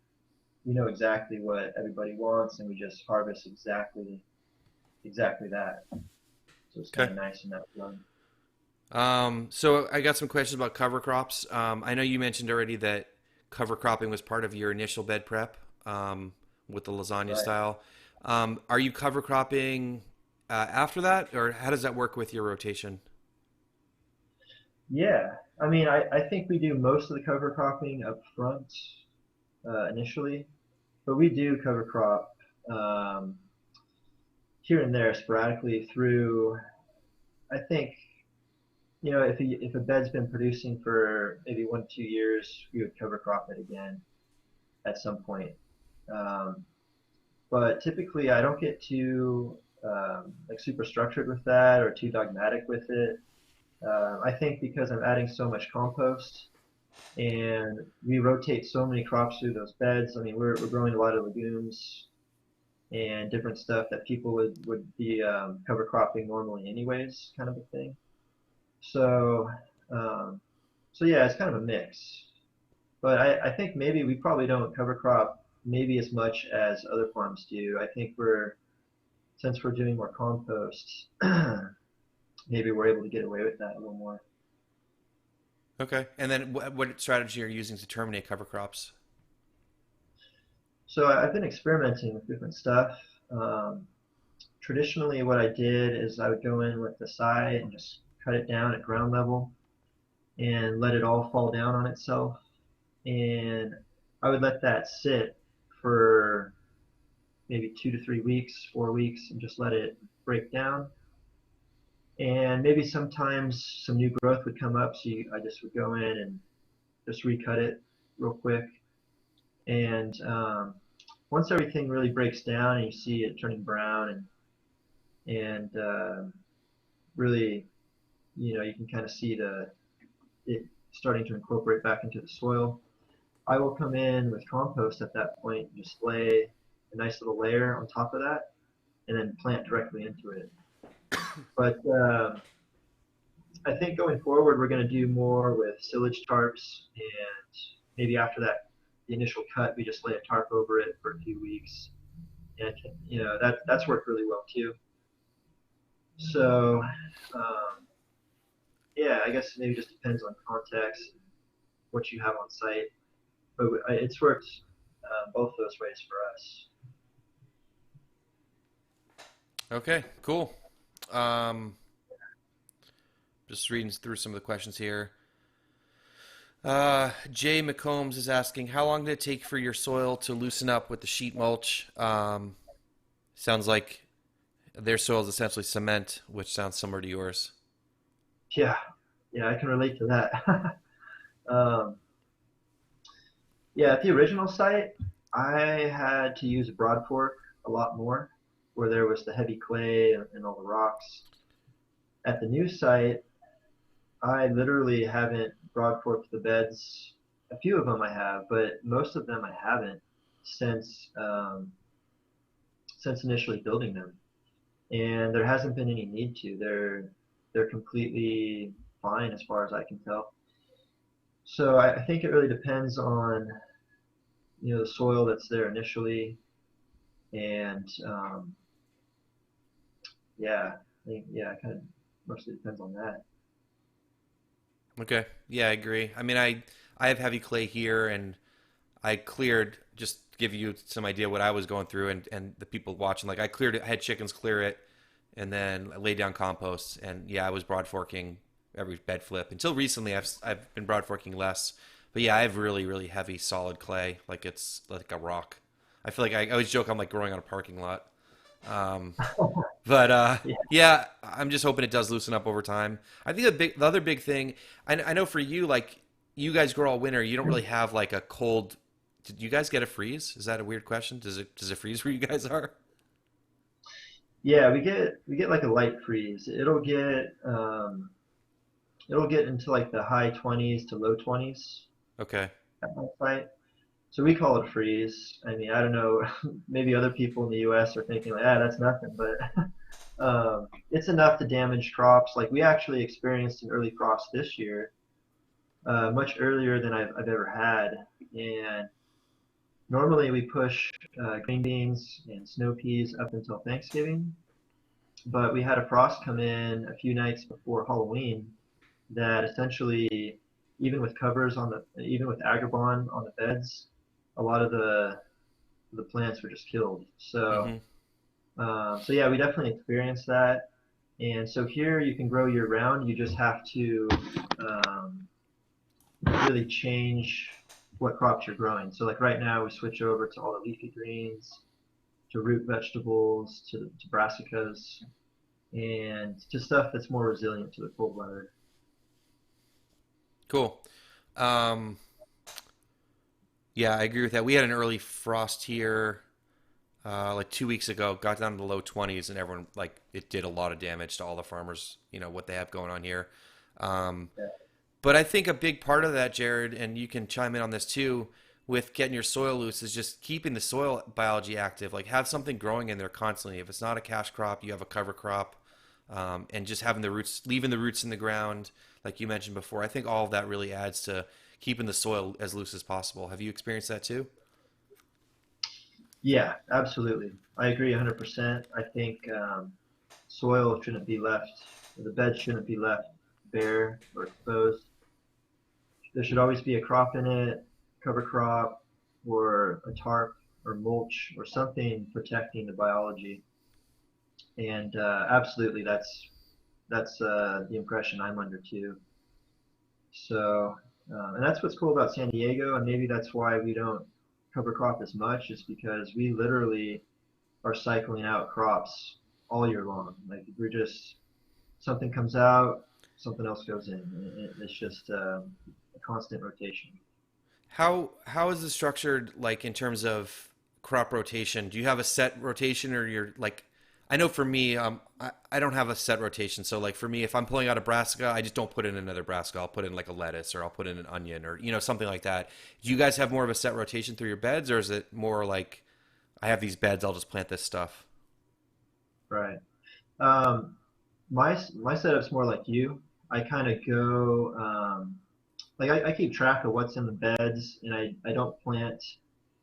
we know exactly what everybody wants, and we just harvest exactly that. So it's kind Okay. of nice in that run. So I got some questions about cover crops. I know you mentioned already that cover cropping was part of your initial bed prep with the lasagna Right. style. Are you cover cropping after that, or how does that work with your rotation? Yeah. I mean, I think we do most of the cover cropping up front initially, but we do cover crop um, here and there sporadically through. I think if a bed's been producing for maybe 1 2 years, we would cover crop it again at some point. Um, but typically, I don't get too like super structured with that or too dogmatic with it. I think because I'm adding so much compost and we rotate so many crops through those beds. I mean, we're growing a lot of legumes and different stuff that people would be cover cropping normally anyways, kind of a thing. So, um, so yeah, it's kind of a mix. But I think maybe we probably don't cover crop maybe as much as other farms do. I think since we're doing more compost, maybe we're able to get away with that a little more. Okay. And then what strategy are you using to terminate cover crops? So I've been experimenting with different stuff. Um, Traditionally, what I did is I would go in with the side and just cut it down at ground level and let it all fall down on itself. And I would let that sit for maybe 2 to 3 weeks, 4 weeks, and just let it break down. And maybe sometimes some new growth would come up, so I just would go in and just recut it real quick. And once everything really breaks down and you see it turning brown and really, you can kind of see it starting to incorporate back into the soil. I will come in with compost at that point and just lay a nice little layer on top of that and then plant directly into it. But I think going forward, we're going to do more with silage tarps, and maybe after the initial cut, we just lay a tarp over it for a few weeks, and that's worked really well too. So yeah, I guess maybe just depends on context, and what you have on site, but it's worked both those ways for us. Okay, cool. Um, just reading through some of the questions here. Jay McCombs is asking, how long did it take for your soil to loosen up with the sheet mulch? Sounds like their soil is essentially cement, which sounds similar to yours. Yeah, yeah, I can relate to that. um, yeah, at the original site, I had to use a broad fork a lot more, where there was the heavy clay and all the rocks. At the new site, I literally haven't broad forked the beds. A few of them I have, but most of them I haven't since since initially building them. And there hasn't been any need to. They're completely fine as far as I can tell. So I think it really depends on the soil that's there initially, And yeah, I think, yeah, it kind of mostly depends on that. Okay. Yeah, I agree. I mean, I have heavy clay here, and I cleared, just to give you some idea what I was going through, and the people watching. Like I cleared it, I had chickens clear it, and then I laid down compost, and yeah, I was broad forking every bed flip. Until recently, I've been broad forking less, but yeah, I have really heavy solid clay, like it's like a rock. I feel like I always joke I'm like growing on a parking lot. Um, but Yeah. yeah, I'm just hoping it does loosen up over time. I think the other big thing, I know for you, like you guys grow all winter, you don't really have like a cold. Did you guys get a freeze? Is that a weird question? Does it freeze where you guys are? Yeah, we get like a light freeze. It'll get into like the high 20s to low 20s Okay. at my site. So we call it freeze. I mean, I don't know, maybe other people in the US are thinking like, ah, that's nothing, but it's enough to damage crops. Like we actually experienced an early frost this year, much earlier than I've ever had. And normally we push green beans and snow peas up until Thanksgiving, but we had a frost come in a few nights before Halloween that essentially, even with agribon on the beds, a lot of the plants were just killed. So Mm-hmm. so yeah, we definitely experienced that. And so here you can grow year round. You just have to um, really change what crops you're growing. So like right now we switch over to all the leafy greens, to root vegetables, to brassicas, and to stuff that's more resilient to the cold weather. Cool. Um, yeah, I agree with that. We had an early frost here like 2 weeks ago. Got down to the low 20s, and everyone like it did a lot of damage to all the farmers. You know what they have going on here. Um, Yeah. But I think a big part of that, Jared, and you can chime in on this too, with getting your soil loose is just keeping the soil biology active. Like have something growing in there constantly. If it's not a cash crop, you have a cover crop, and just having the roots, leaving the roots in the ground, like you mentioned before. I think all of that really adds to keeping the soil as loose as possible. Have you experienced that too? Yeah, absolutely. I agree 100%. I think soil shouldn't be left, the bed shouldn't be left bare or exposed. There should always be a crop in it, cover crop, or a tarp, or mulch, or something protecting the biology. And absolutely, that's the impression I'm under too. So, and that's what's cool about San Diego, and maybe that's why we don't cover crop as much, is because we literally are cycling out crops all year long. Like we're just something comes out, something else goes in. And it's just a constant rotation. How is this structured like in terms of crop rotation? Do you have a set rotation or you're like I know for me, I don't have a set rotation. So like for me, if I'm pulling out a brassica, I just don't put in another brassica. I'll put in like a lettuce or I'll put in an onion or something like that. Do you guys have more of a set rotation through your beds, or is it more like I have these beds, I'll just plant this stuff? Right. Um, my setup's more like you. I kind of go like I keep track of what's in the beds, and I don't plant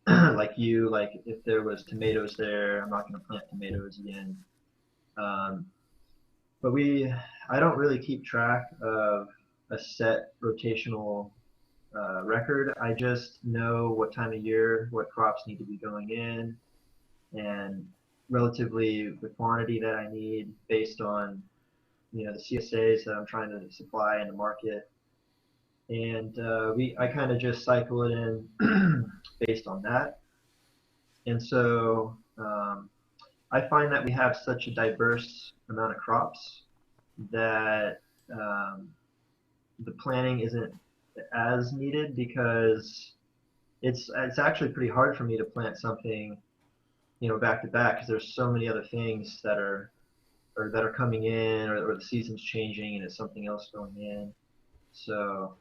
like you. Like if there was tomatoes there, I'm not going to plant tomatoes again. Um, but I don't really keep track of a set rotational record. I just know what time of year, what crops need to be going in, and relatively the quantity that I need based on the CSAs that I'm trying to supply in the market. And I kind of just cycle it in based on that. And so I find that we have such a diverse amount of crops that um, the planning isn't as needed because it's actually pretty hard for me to plant something back to back because there's so many other things that are coming in, or the season's changing and it's something else going in. So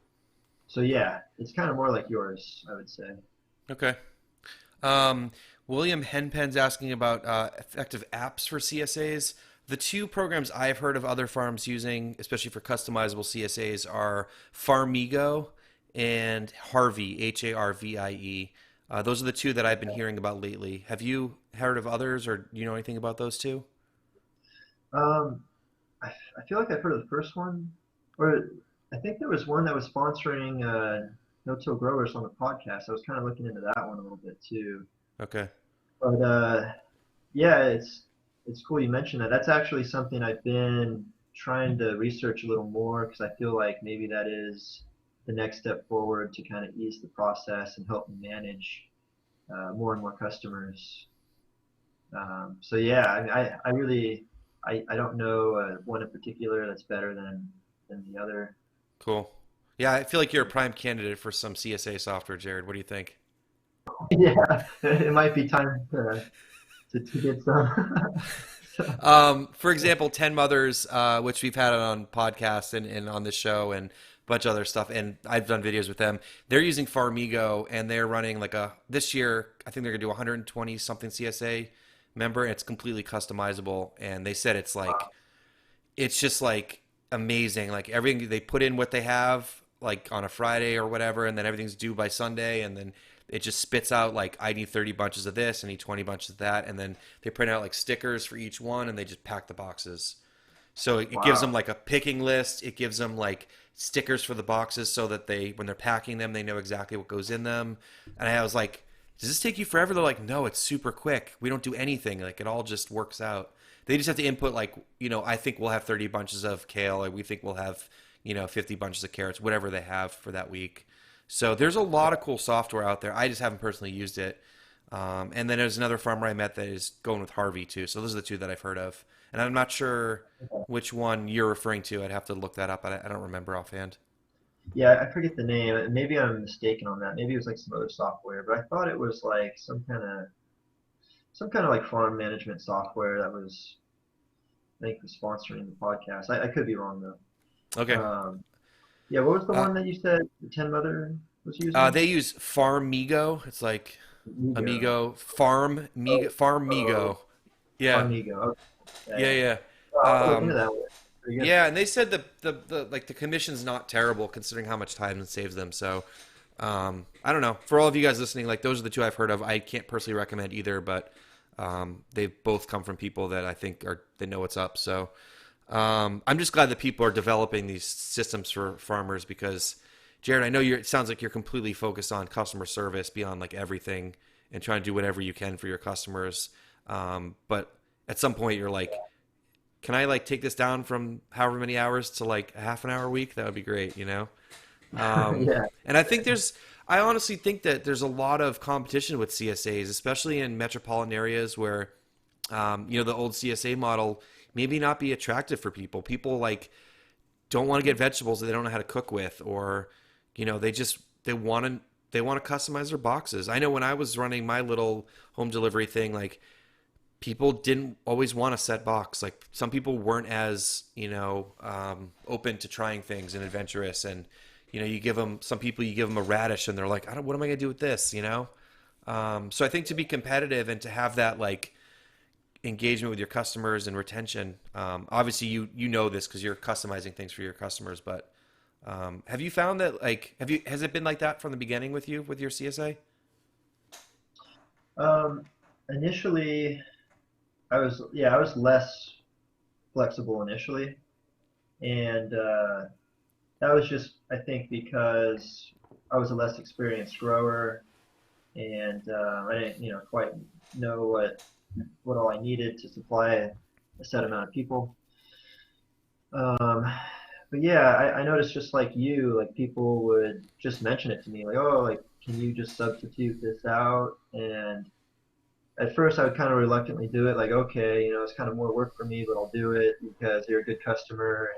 so yeah, it's kind of more like yours, I would say. Okay. Um, William Henpen's asking about effective apps for CSAs. The two programs I've heard of other farms using, especially for customizable CSAs, are Farmigo and Harvey, Harvie. Those are the two that I've been hearing about lately. Have you heard of others, or do you know anything about those two? Um, I feel like I've heard of the first one, or I think there was one that was sponsoring no-till growers on the podcast. I was kind of looking into that one a little bit too. Okay, But yeah, it's cool you mentioned that. That's actually something I've been trying to research a little more because I feel like maybe that is the next step forward to kind of ease the process and help me manage more and more customers. So yeah, I really I don't know one in particular that's better than the other. cool. Yeah, I feel like you're a prime candidate for some CSA software, Jared. What do you think? Yeah, it might be time to get some. So, For example, 10 Mothers, which we've had on podcasts and on this show and a bunch of other stuff, and I've done videos with them. They're using Farmigo, and they're running like this year, I think they're going to do 120 something CSA member, and it's completely customizable. And they said it's just like amazing. Like everything, they put in what they have like on a Friday or whatever, and then everything's due by Sunday, and then it just spits out like I need 30 bunches of this, I need 20 bunches of that, and then they print out like stickers for each one, and they just pack the boxes. So it gives them wow. like a picking list. It gives them like stickers for the boxes so that they, when they're packing them, they know exactly what goes in them. And I was like, does this take you forever? They're like, no, it's super quick. We don't do anything. Like it all just works out. They just have to input like, I think we'll have 30 bunches of kale, or we think we'll have, 50 bunches of carrots, whatever they have for that week. So there's a lot of cool software out there. I just haven't personally used it. And then there's another farmer I met that is going with Harvey too. So those are the two that I've heard of. And I'm not sure which one you're referring to. I'd have to look that up. I don't remember offhand. Yeah, I forget the name. Maybe I'm mistaken on that. Maybe it was like some other software, but I thought it was like some kind of like farm management software that was I think was sponsoring the podcast. I could be wrong though. Okay. Yeah, what was the Uh, one that you said the Ten Mother was using? they use Farmigo. It's like Migo. Amigo, Farmigo. Oh, Yeah. Farmigo. Yeah, Okay. yeah. I'll look into Um, that one. Pretty good. yeah, and they said the like the commission's not terrible considering how much time it saves them. So I don't know. For all of you guys listening, like those are the two I've heard of. I can't personally recommend either, but they both come from people that I think are they know what's up. So I'm just glad that people are developing these systems for farmers because, Jared, I know it sounds like you're completely focused on customer service beyond like everything and trying to do whatever you can for your customers. But at some point, you're like, can I like take this down from however many hours to like a half an hour a week? That would be great. Yeah. And I honestly think that there's a lot of competition with CSAs, especially in metropolitan areas where, the old CSA model maybe not be attractive for people. People like don't want to get vegetables that they don't know how to cook with, or, they want to customize their boxes. I know when I was running my little home delivery thing, like people didn't always want a set box. Like some people weren't as open to trying things and adventurous. And some people you give them a radish and they're like, I don't. What am I gonna do with this? So I think to be competitive and to have that like engagement with your customers and retention. Obviously, you know this because you're customizing things for your customers. But have you found that like has it been like that from the beginning with you with your CSA? Um, Initially, I was less flexible initially, and that was just I think because I was a less experienced grower, and I didn't quite know what all I needed to supply a set amount of people. Um, but yeah, I noticed just like you, like people would just mention it to me, like, oh, like, can you just substitute this out? And at first I would kind of reluctantly do it, like, okay, it's kind of more work for me, but I'll do it because you're a good customer,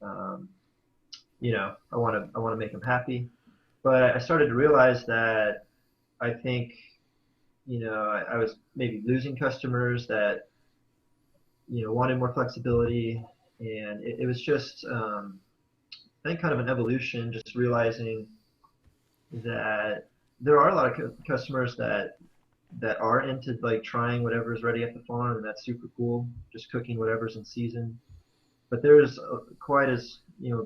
and I want to make them happy. But I started to realize that I think, I was maybe losing customers that wanted more flexibility, and it was just I think kind of an evolution, just realizing that there are a lot of customers that are into like trying whatever's ready at the farm, and that's super cool, just cooking whatever's in season. But there's quite as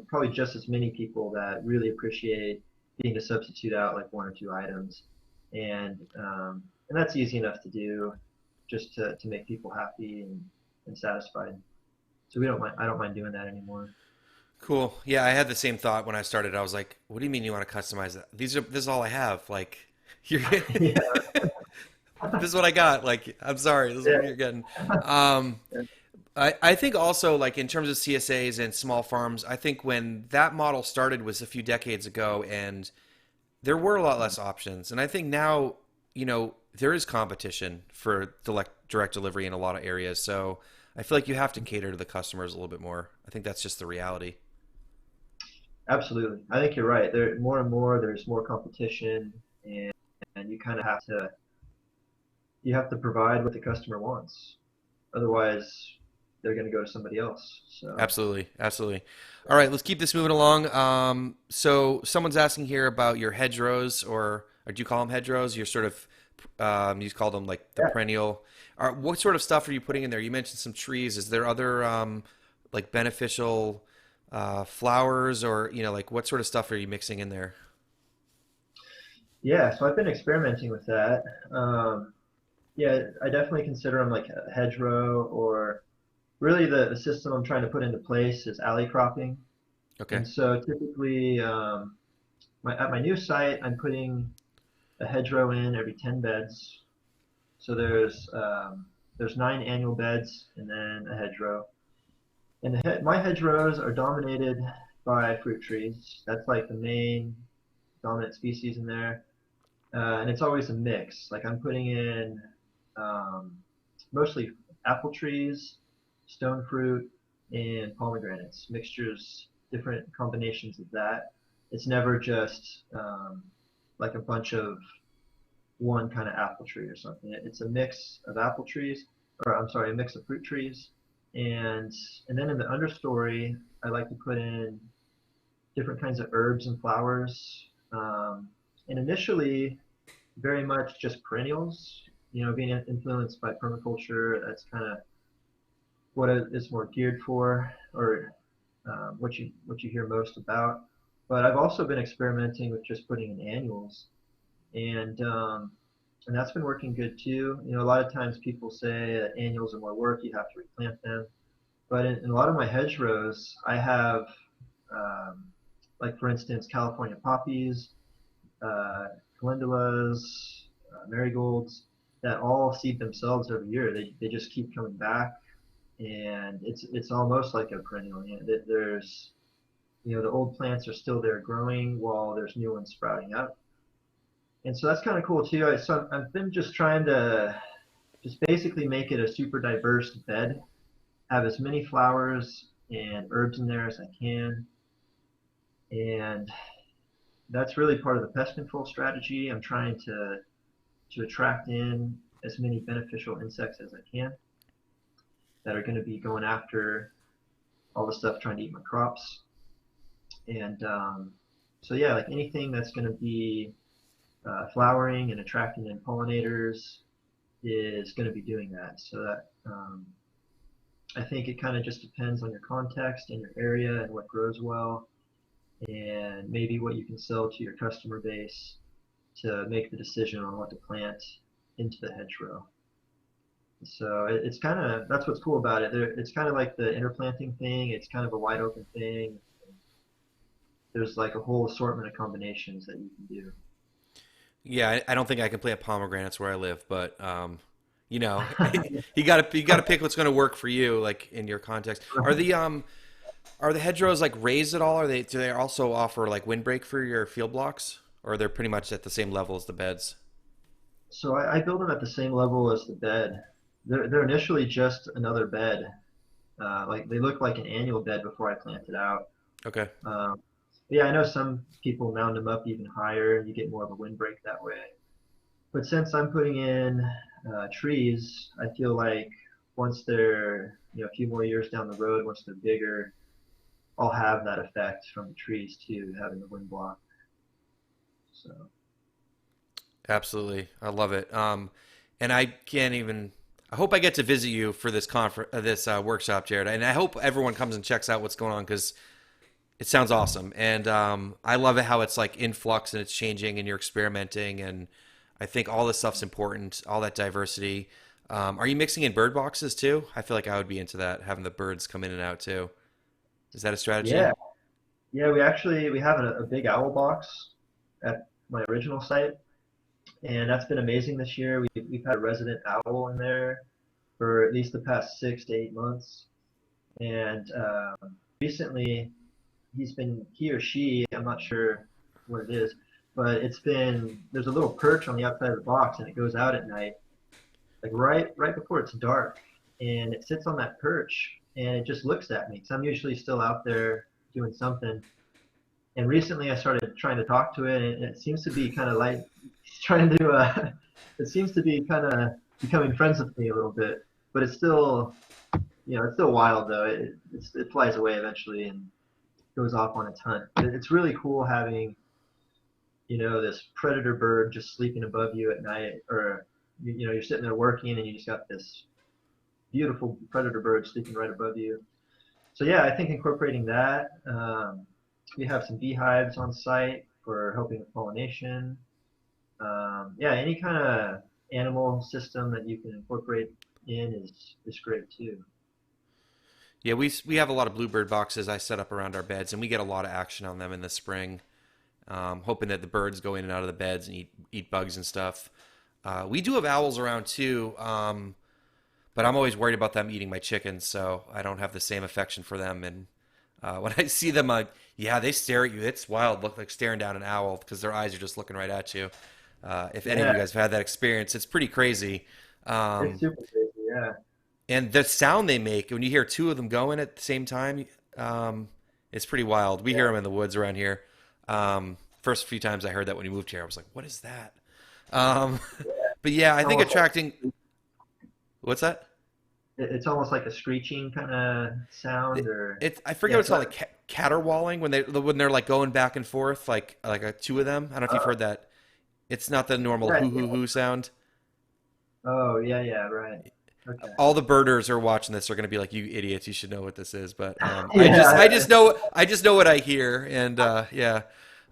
probably just as many people that really appreciate being to substitute out like one or two items, and that's easy enough to do, just to make people happy and satisfied. So we don't mind. I don't mind doing that anymore. Cool. Yeah, I had the same thought when I started. I was like, "What do you mean you want to customize that? This is all I have. Like, you're Yeah, this is what I got. Like, I'm sorry, this is yeah, what you're getting." Um, I think also like in terms of CSAs and small farms, I think when that model started was a few decades ago, and there were a lot less options. And I think now, there is competition for direct delivery in a lot of areas. So I feel like you have to cater to the customers a little bit more. I think that's just the reality. absolutely. I think you're right. There more and more. There's more competition, and you kind of have to provide what the customer wants. Otherwise, they're going to go to somebody else. So Absolutely, absolutely. All right, let's keep this moving along. So someone's asking here about your hedgerows, or do you call them hedgerows? You're sort of you call them like the yeah, perennial. What sort of stuff are you putting in there? You mentioned some trees. Is there other like beneficial flowers, or like what sort of stuff are you mixing in there? yeah. So I've been experimenting with that. Yeah, I definitely consider them like a hedgerow, or really the system I'm trying to put into place is alley cropping. Okay, And so typically, at my new site, I'm putting a hedgerow in every 10 beds. So there's 9 annual beds and then a hedgerow. And my hedgerows are dominated by fruit trees. That's like the main dominant species in there. And it's always a mix. Like I'm putting in um, mostly apple trees, stone fruit, and pomegranates, mixtures, different combinations of that. It's never just like a bunch of one kind of apple tree or something. It's a mix of apple trees, or I'm sorry, a mix of fruit trees, and and then in the understory, I like to put in different kinds of herbs and flowers. And initially, very much just perennials. Being influenced by permaculture, that's kind of what it's more geared for, or what you hear most about. But I've also been experimenting with just putting in annuals, and um, and that's been working good too. A lot of times people say that annuals are more work; you have to replant them. But in a lot of my hedgerows, I have, um, like for instance, California poppies, uh, calendulas, marigolds, that all seed themselves every year. They just keep coming back, and it's almost like a perennial. There's the old plants are still there growing while there's new ones sprouting up, and so that's kind of cool too. I've been just trying to just basically make it a super diverse bed, have as many flowers and herbs in there as I can, and that's really part of the pest control strategy. I'm trying to attract in as many beneficial insects as I can that are going to be going after all the stuff trying to eat my crops. And so yeah, like anything that's going to be flowering and attracting in pollinators is going to be doing that. So that I think it kind of just depends on your context and your area and what grows well, and maybe what you can sell to your customer base to make the decision on what to plant into the hedgerow. So it's kind of that's what's cool about it. It's kind of like the interplanting thing. It's kind of a wide open thing. There's like a whole assortment of combinations that you can do. Yeah, I don't think I can plant pomegranates where I live, but you know, you gotta pick what's going to work for you, like in your context. Are the hedgerows like raised at all? Do they also offer like windbreak for your field blocks, or they're pretty much at the same level as the beds? So I build them at the same level as the bed. They're initially just another bed. Like they look like an annual bed before I plant it out. Okay. Um, yeah, I know some people mound them up even higher. You get more of a windbreak that way. But since I'm putting in trees, I feel like once they're a few more years down the road, once they're bigger, I'll have that effect from the trees too, having the wind block. So Absolutely, I love it. And I can't even. I hope I get to visit you for this workshop, Jared, and I hope everyone comes and checks out what's going on because It sounds awesome, and I love it how it's like in flux and it's changing, and you're experimenting, and I think all this stuff's important, all that diversity. Are you mixing in bird boxes too? I feel like I would be into that, having the birds come in and out too. Is that a strategy? Yeah, yeah. We have a big owl box at my original site, and that's been amazing this year. We've had a resident owl in there for at least the past 6 to 8 months, and recently he or she, I'm not sure what it is, but there's a little perch on the outside of the box, and it goes out at night, like right before it's dark, and it sits on that perch and it just looks at me because I'm usually still out there doing something. And recently I started trying to talk to it, and it seems to be kind of like trying to it seems to be kind of becoming friends with me a little bit, but it's still, it's still wild though. It flies away eventually and goes off on its hunt. But it's really cool having, this predator bird just sleeping above you at night, or you're sitting there working and you just got this beautiful predator bird sleeping right above you. So yeah, I think incorporating that. We have some beehives on site for helping with pollination. Yeah, any kind of animal system that you can incorporate in is great too. Yeah, we have a lot of bluebird boxes I set up around our beds, and we get a lot of action on them in the spring. Hoping that the birds go in and out of the beds and eat bugs and stuff. We do have owls around too, but I'm always worried about them eating my chickens, so I don't have the same affection for them. And when I see them, yeah, they stare at you. It's wild, look like staring down an owl because their eyes are just looking right at you. If any of Yeah, you guys have had that experience, it's pretty crazy. it's Um, super crazy. Yeah, and the sound they make when you hear two of them going at the same time, it's pretty wild. We hear yeah, them in the woods around here. First few times I heard that when we moved here, I was like, "What is that?" yeah. But yeah, I It's think almost like attracting. What's that? it's almost like a screeching kind of sound, or I forget yeah. what it's called, like caterwauling when they're like going back and forth, like two of them. I don't know if you've Uh, heard that. It's not the normal yeah, hoo hoo yeah. hoo sound. Oh, yeah, yeah, right. Okay. All the birders are watching this are going to be like, "You idiots! You should know what this is." But Yeah, I just know what I hear, and yeah,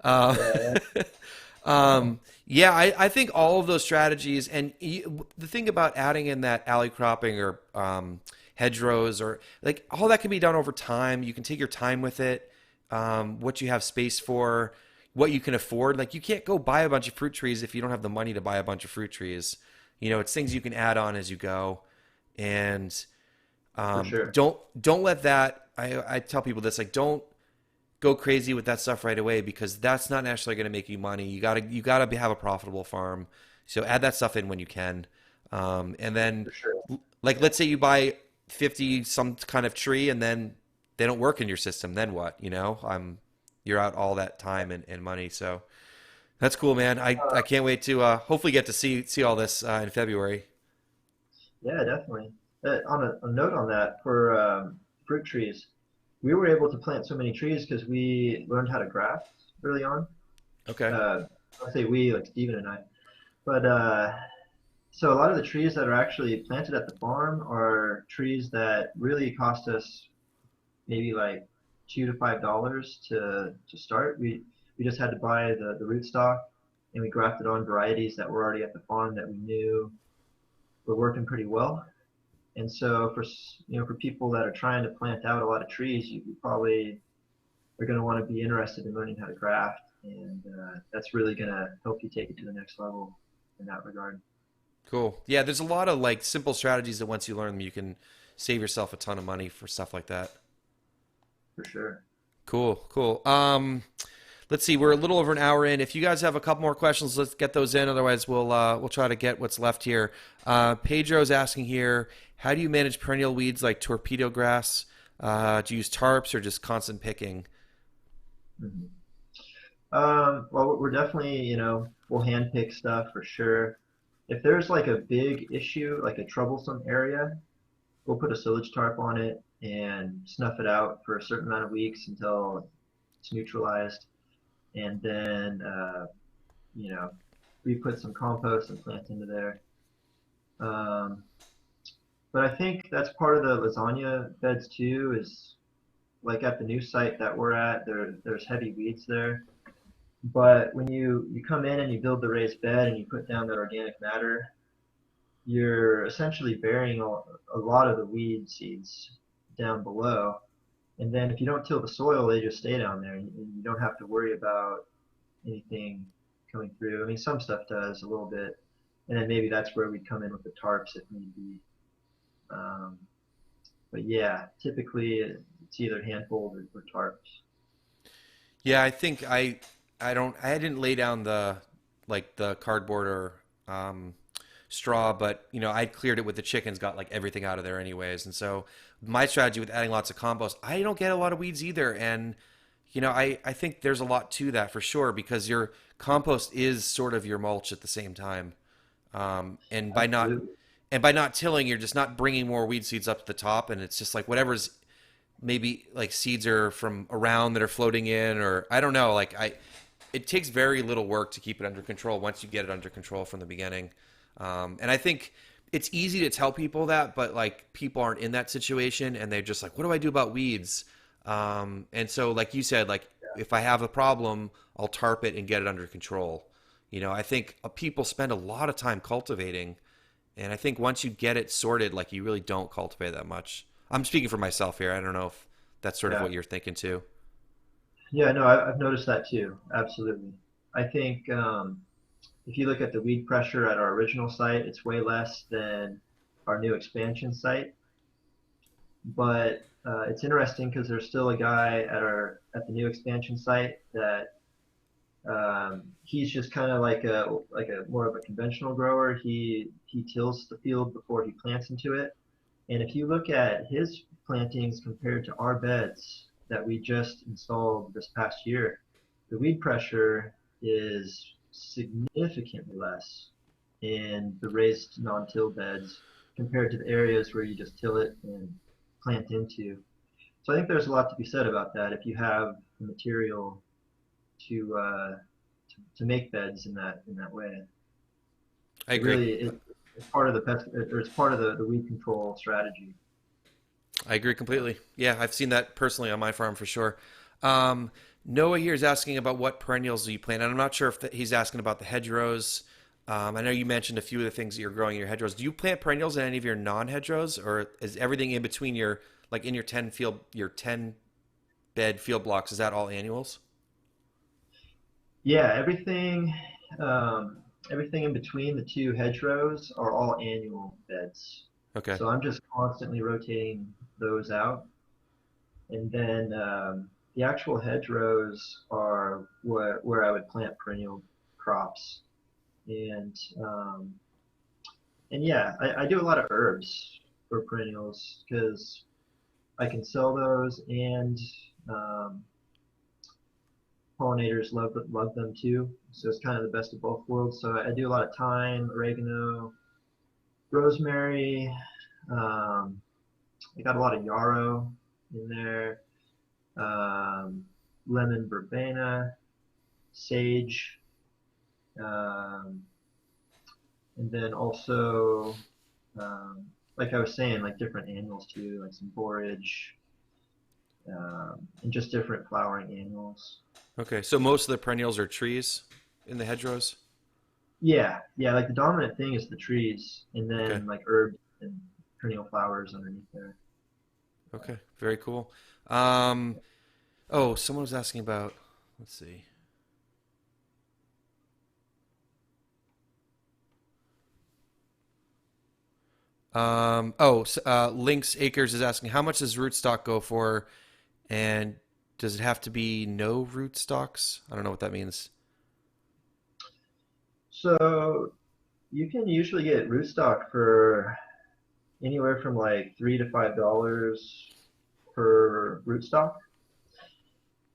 uh, yeah, yeah. I think all of those strategies, and the thing about adding in that alley cropping or hedgerows, or like all that can be done over time. You can take your time with it. What you have space for, what you can afford. Like you can't go buy a bunch of fruit trees if you don't have the money to buy a bunch of fruit trees. It's things you can add on as you go, and for sure. don't let that. I tell people this, like, don't go crazy with that stuff right away because that's not naturally going to make you money. You gotta have a profitable farm, so add that stuff in when you can, and then For sure. like let's say you buy 50 some kind of tree and then they don't work in your system. Then what? You're out all that time and money. So that's cool, man. I Uh, can't wait to hopefully get to see all this in February. yeah, definitely. On a note on that, for fruit trees, we were able to plant so many trees because we learned how to graft early on. Okay. I say we, like Steven and I. But so a lot of the trees that are actually planted at the farm are trees that really cost us maybe like $2 to $5 to start. We just had to buy the rootstock, and we grafted on varieties that were already at the farm that we knew were working pretty well. And so for people that are trying to plant out a lot of trees, you probably are going to want to be interested in learning how to graft, and that's really going to help you take it to the next level in that regard. Cool. Yeah, there's a lot of like simple strategies that once you learn them, you can save yourself a ton of money for stuff like that. For sure. Cool, cool. Let's see, we're a little over an hour in. If you guys have a couple more questions, let's get those in. Otherwise, we'll try to get what's left here. Pedro's asking here, how do you manage perennial weeds like torpedo grass? Do you use tarps or just constant picking? Hmm. Well, we're definitely, we'll hand pick stuff for sure. If there's like a big issue, like a troublesome area, we'll put a silage tarp on it and snuff it out for a certain amount of weeks until it's neutralized. And then, you know, we put some compost and plant into there. Um, but I think that's part of the lasagna beds too, is like at the new site that we're at, there's heavy weeds there. But when you come in and you build the raised bed and you put down that organic matter, you're essentially burying a lot of the weed seeds down below. And then if you don't till the soil, they just stay down there, and you don't have to worry about anything coming through. I mean, some stuff does a little bit, and then maybe that's where we come in with the tarps if need be. Um, but yeah, typically it's either handhold or tarps. Yeah, I think I didn't lay down the like the cardboard or straw, but I cleared it with the chickens, got like everything out of there anyways. And so my strategy with adding lots of compost, I don't get a lot of weeds either. And I think there's a lot to that for sure because your compost is sort of your mulch at the same time. And Absolutely. by not tilling, you're just not bringing more weed seeds up to the top, and it's just like whatever's maybe like seeds are from around that are floating in, or I don't know. It takes very little work to keep it under control once you get it under control from the beginning. And I think it's easy to tell people that, but like people aren't in that situation and they're just like, what do I do about weeds? And so, like you said, like if I have a problem, I'll tarp it and get it under control. I think people spend a lot of time cultivating, and I think once you get it sorted, like you really don't cultivate that much. I'm speaking for myself here. I don't know if that's sort of Yeah. what you're thinking too. Yeah, no, I've noticed that too. Absolutely. I think if you look at the weed pressure at our original site, it's way less than our new expansion site. But it's interesting because there's still a guy at the new expansion site that he's just kind of like a more of a conventional grower. He tills the field before he plants into it. And if you look at his plantings compared to our beds that we just installed this past year, the weed pressure is significantly less in the raised non-till beds compared to the areas where you just till it and plant into. So I think there's a lot to be said about that if you have the material to to make beds in that way. I It agree. really it's part of the pest or it's part of the weed control strategy. I agree completely. Yeah, I've seen that personally on my farm for sure. Um, Noah here is asking about what perennials do you plant, and I'm not sure if he's asking about the hedgerows. I know you mentioned a few of the things that you're growing in your hedgerows. Do you plant perennials in any of your non-hedgerows, or is everything in between your like in your 10 bed field blocks? Is that all annuals? Yeah, um, everything in between the two hedgerows are all annual beds. Okay. So I'm just constantly rotating those out. And then the actual hedgerows are where I would plant perennial crops. And and yeah, I do a lot of herbs for perennials because I can sell those and um, pollinators love them too. So it's kind of the best of both worlds. So I do a lot of thyme, oregano, rosemary. Um, I got a lot of yarrow in there, um, lemon verbena, sage, um, and then also, um, like I was saying, like different annuals too, like some borage, and just different flowering annuals. Okay. So most of the perennials are trees in the hedgerows. Yeah, yeah, like the dominant thing is the trees, and Okay. then like herbs and perennial flowers underneath there. Okay. Very cool. Um, oh, someone was asking about. Let's see. Lynx Acres is asking how much does rootstock go for, and does it have to be no rootstocks? I don't know what that means. So you can usually get rootstock for anywhere from like $3 to $5 per rootstock,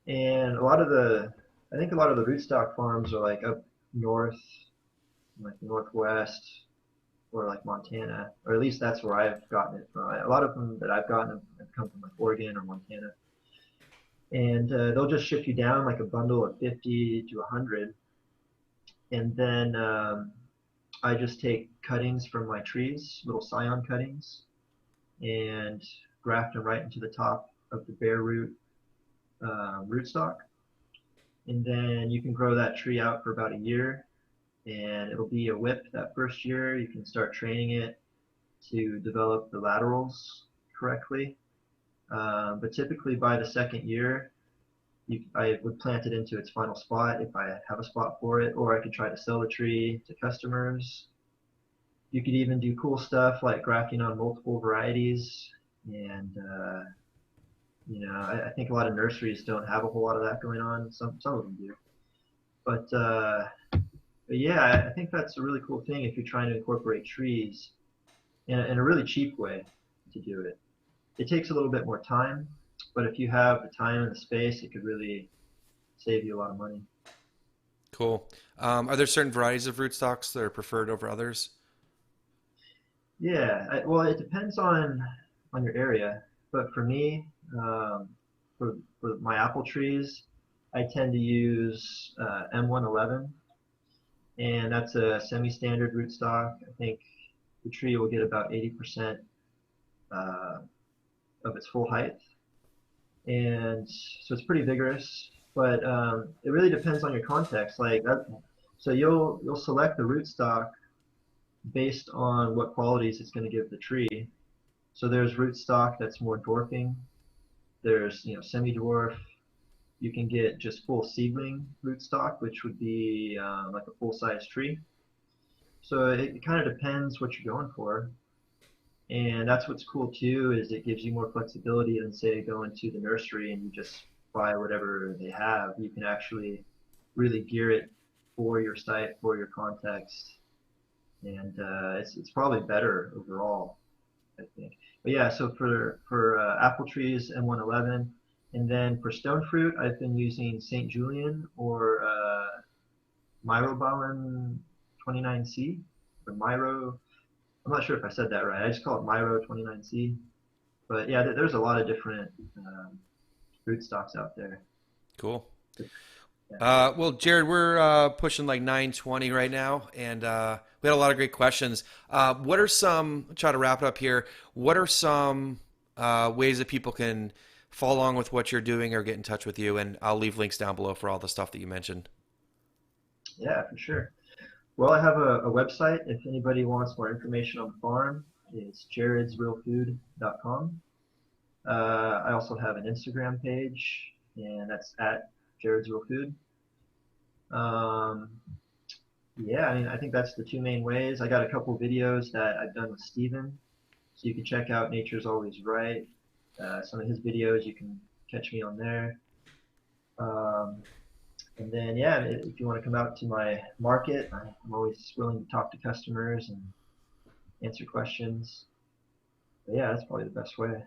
and I think a lot of the rootstock farms are like up north, like northwest, or like Montana, or at least that's where I've gotten it from. A lot of them that I've gotten have come from like Oregon or Montana, and they'll just ship you down like a bundle of 50 to 100, and then I just take cuttings from my trees, little scion cuttings, and graft them right into the top. of the bare root rootstock, and then you can grow that tree out for about a year, and it'll be a whip that first year. You can start training it to develop the laterals correctly. But typically by the second year, I would plant it into its final spot if I have a spot for it, or I could try to sell the tree to customers. You could even do cool stuff like grafting on multiple varieties, and I think a lot of nurseries don't have a whole lot of that going on. Some of them do, but yeah, I think that's a really cool thing if you're trying to incorporate trees in a really cheap way to do it. It takes a little bit more time, but if you have the time and the space, it could really save you a lot of money. Cool. Are there certain varieties of rootstocks that are preferred over others? Yeah, well, it depends on your area, but for me, um, for my apple trees, I tend to use M111, and that's a semi-standard rootstock. I think the tree will get about 80% uh, of its full height, and so it's pretty vigorous. But it really depends on your context. Like that, so you'll select the rootstock based on what qualities it's going to give the tree. So there's rootstock that's more dwarfing. There's semi-dwarf. You can get just full seedling rootstock, which would be like a full-size tree. So it kind of depends what you're going for. And that's what's cool too, is it gives you more flexibility than say going to the nursery and you just buy whatever they have. You can actually really gear it for your site, for your context, and it's probably better overall, I think. But yeah, so for apple trees M111, and then for stone fruit, I've been using St. Julian or Myrobalan 29C, or Myro. I'm not sure if I said that right. I just call it Myro 29C. But yeah, there's a lot of different rootstocks out there. Cool. Yeah. Well, Jared, we're pushing like 9:20 right now, and we had a lot of great questions. What are some, try to wrap it up here, what are some ways that people can follow along with what you're doing or get in touch with you? And I'll leave links down below for all the stuff that you mentioned. Yeah, for sure. Well, I have a website if anybody wants more information on the farm. It's jaredsrealfood.com. I also have an Instagram page, and that's at Jared's Real Food. Um, yeah, I mean, I think that's the two main ways. I got a couple videos that I've done with Steven, so you can check out Nature's Always Right. Some of his videos, you can catch me on there. Um, and then, yeah, if you want to come out to my market, I'm always willing to talk to customers and answer questions. But yeah, that's probably the best way.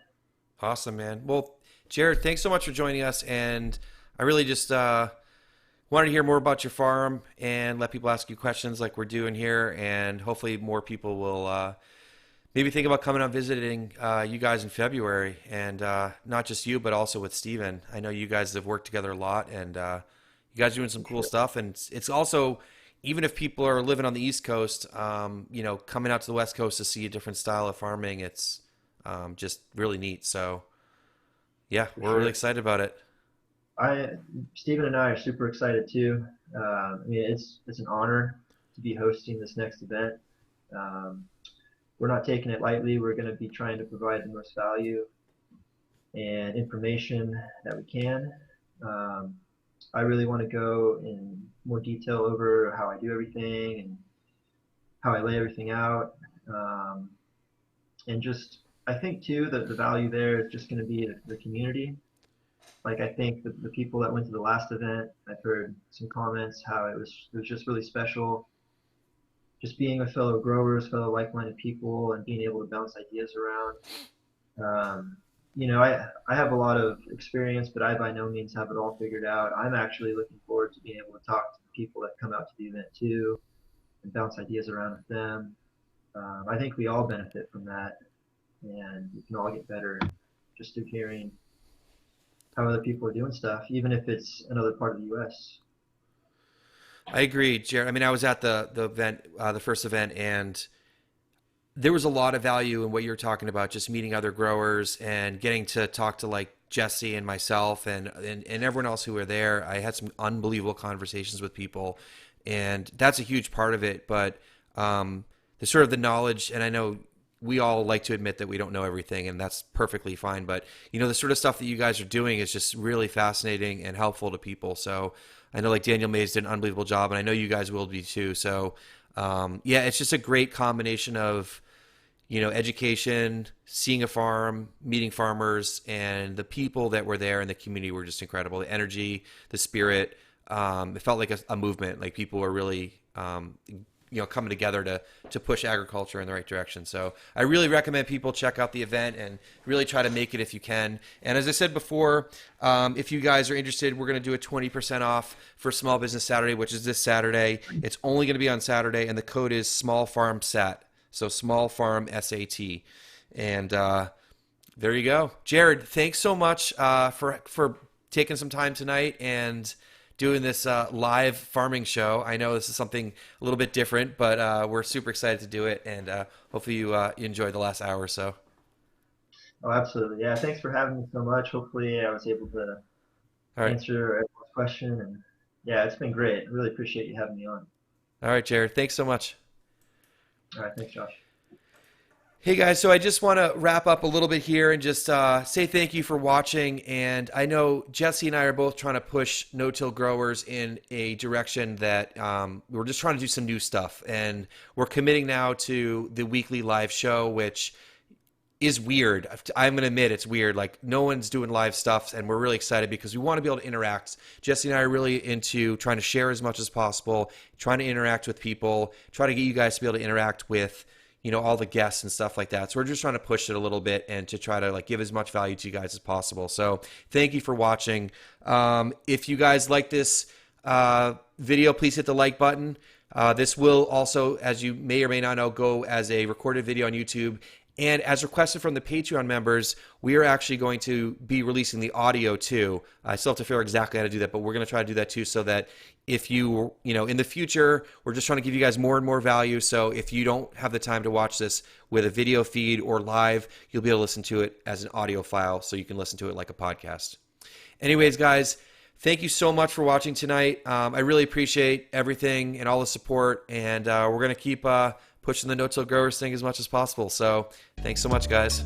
Awesome, man. Well, Jared, thanks so much for joining us. And I really just wanted to hear more about your farm and let people ask you questions like we're doing here. And hopefully more people will maybe think about coming out visiting you guys in February. And not just you, but also with Steven. I know you guys have worked together a lot, and you guys are doing some cool Sure. stuff. And it's also, even if people are living on the East Coast, coming out to the West Coast to see a different style of farming, it's just really neat. So, yeah, For we're really sure. excited about it. I, Stephen and I are super excited too. I mean, it's an honor to be hosting this next event. Um, we're not taking it lightly. We're going to be trying to provide the most value and information that we can. Um, I really want to go in more detail over how I do everything and how I lay everything out. Um, and just, I think too that the value there is just going to be the community. Like I think the people that went to the last event, I've heard some comments how it was just really special, just being with fellow growers, fellow like-minded people, and being able to bounce ideas around. Um, I have a lot of experience, but I by no means have it all figured out. I'm actually looking forward to being able to talk to the people that come out to the event too, and bounce ideas around with them. I think we all benefit from that, and we can all get better just through hearing how other people are doing stuff, even if it's another part of the U.S. I agree, Jared. I mean, I was at the event, the first event, and there was a lot of value in what you were talking about, just meeting other growers and getting to talk to like Jesse and myself and everyone else who were there, I had some unbelievable conversations with people, and that's a huge part of it. But the sort of the knowledge, and I know we all like to admit that we don't know everything, and that's perfectly fine. But the sort of stuff that you guys are doing is just really fascinating and helpful to people. So I know like Daniel Mays did an unbelievable job, and I know you guys will be too. So yeah, it's just a great combination of education, seeing a farm, meeting farmers, and the people that were there in the community were just incredible. The energy, the spirit, it felt like a movement. Like people were really coming together to push agriculture in the right direction. So I really recommend people check out the event and really try to make it if you can. And as I said before, if you guys are interested, we're going to do a 20% off for Small Business Saturday, which is this Saturday. It's only going to be on Saturday, and the code is Small Farm SAT. So Small Farm SAT. And there you go. Jared, thanks so much for taking some time tonight and doing this live farming show. I know this is something a little bit different, but we're super excited to do it, and hopefully you enjoyed the last hour or so. Oh, absolutely. Yeah, thanks for having me so much. Hopefully I was able to All right. answer everyone's question. And yeah, it's been great. Really appreciate you having me on. All right, Jared. Thanks so much. All right, thanks, Josh. Hey guys, so I just want to wrap up a little bit here and just say thank you for watching. And I know Jesse and I are both trying to push no-till growers in a direction that we're just trying to do some new stuff. And we're committing now to the weekly live show, which is weird. I'm going to admit it's weird. Like no one's doing live stuff, and we're really excited because we want to be able to interact. Jesse and I are really into trying to share as much as possible, trying to interact with people, try to get you guys to be able to interact with all the guests and stuff like that. So we're just trying to push it a little bit and to try to like give as much value to you guys as possible. So thank you for watching. If you guys like this video, please hit the like button. This will also, as you may or may not know, go as a recorded video on YouTube. And as requested from the Patreon members, we are actually going to be releasing the audio too. I still have to figure out exactly how to do that, but we're going to try to do that too, so that if you in the future, we're just trying to give you guys more and more value. So if you don't have the time to watch this with a video feed or live, you'll be able to listen to it as an audio file, so you can listen to it like a podcast. Anyways, guys, thank you so much for watching tonight. I really appreciate everything and all the support, and we're going to keep pushing the no-till growers thing as much as possible. So thanks so much, guys.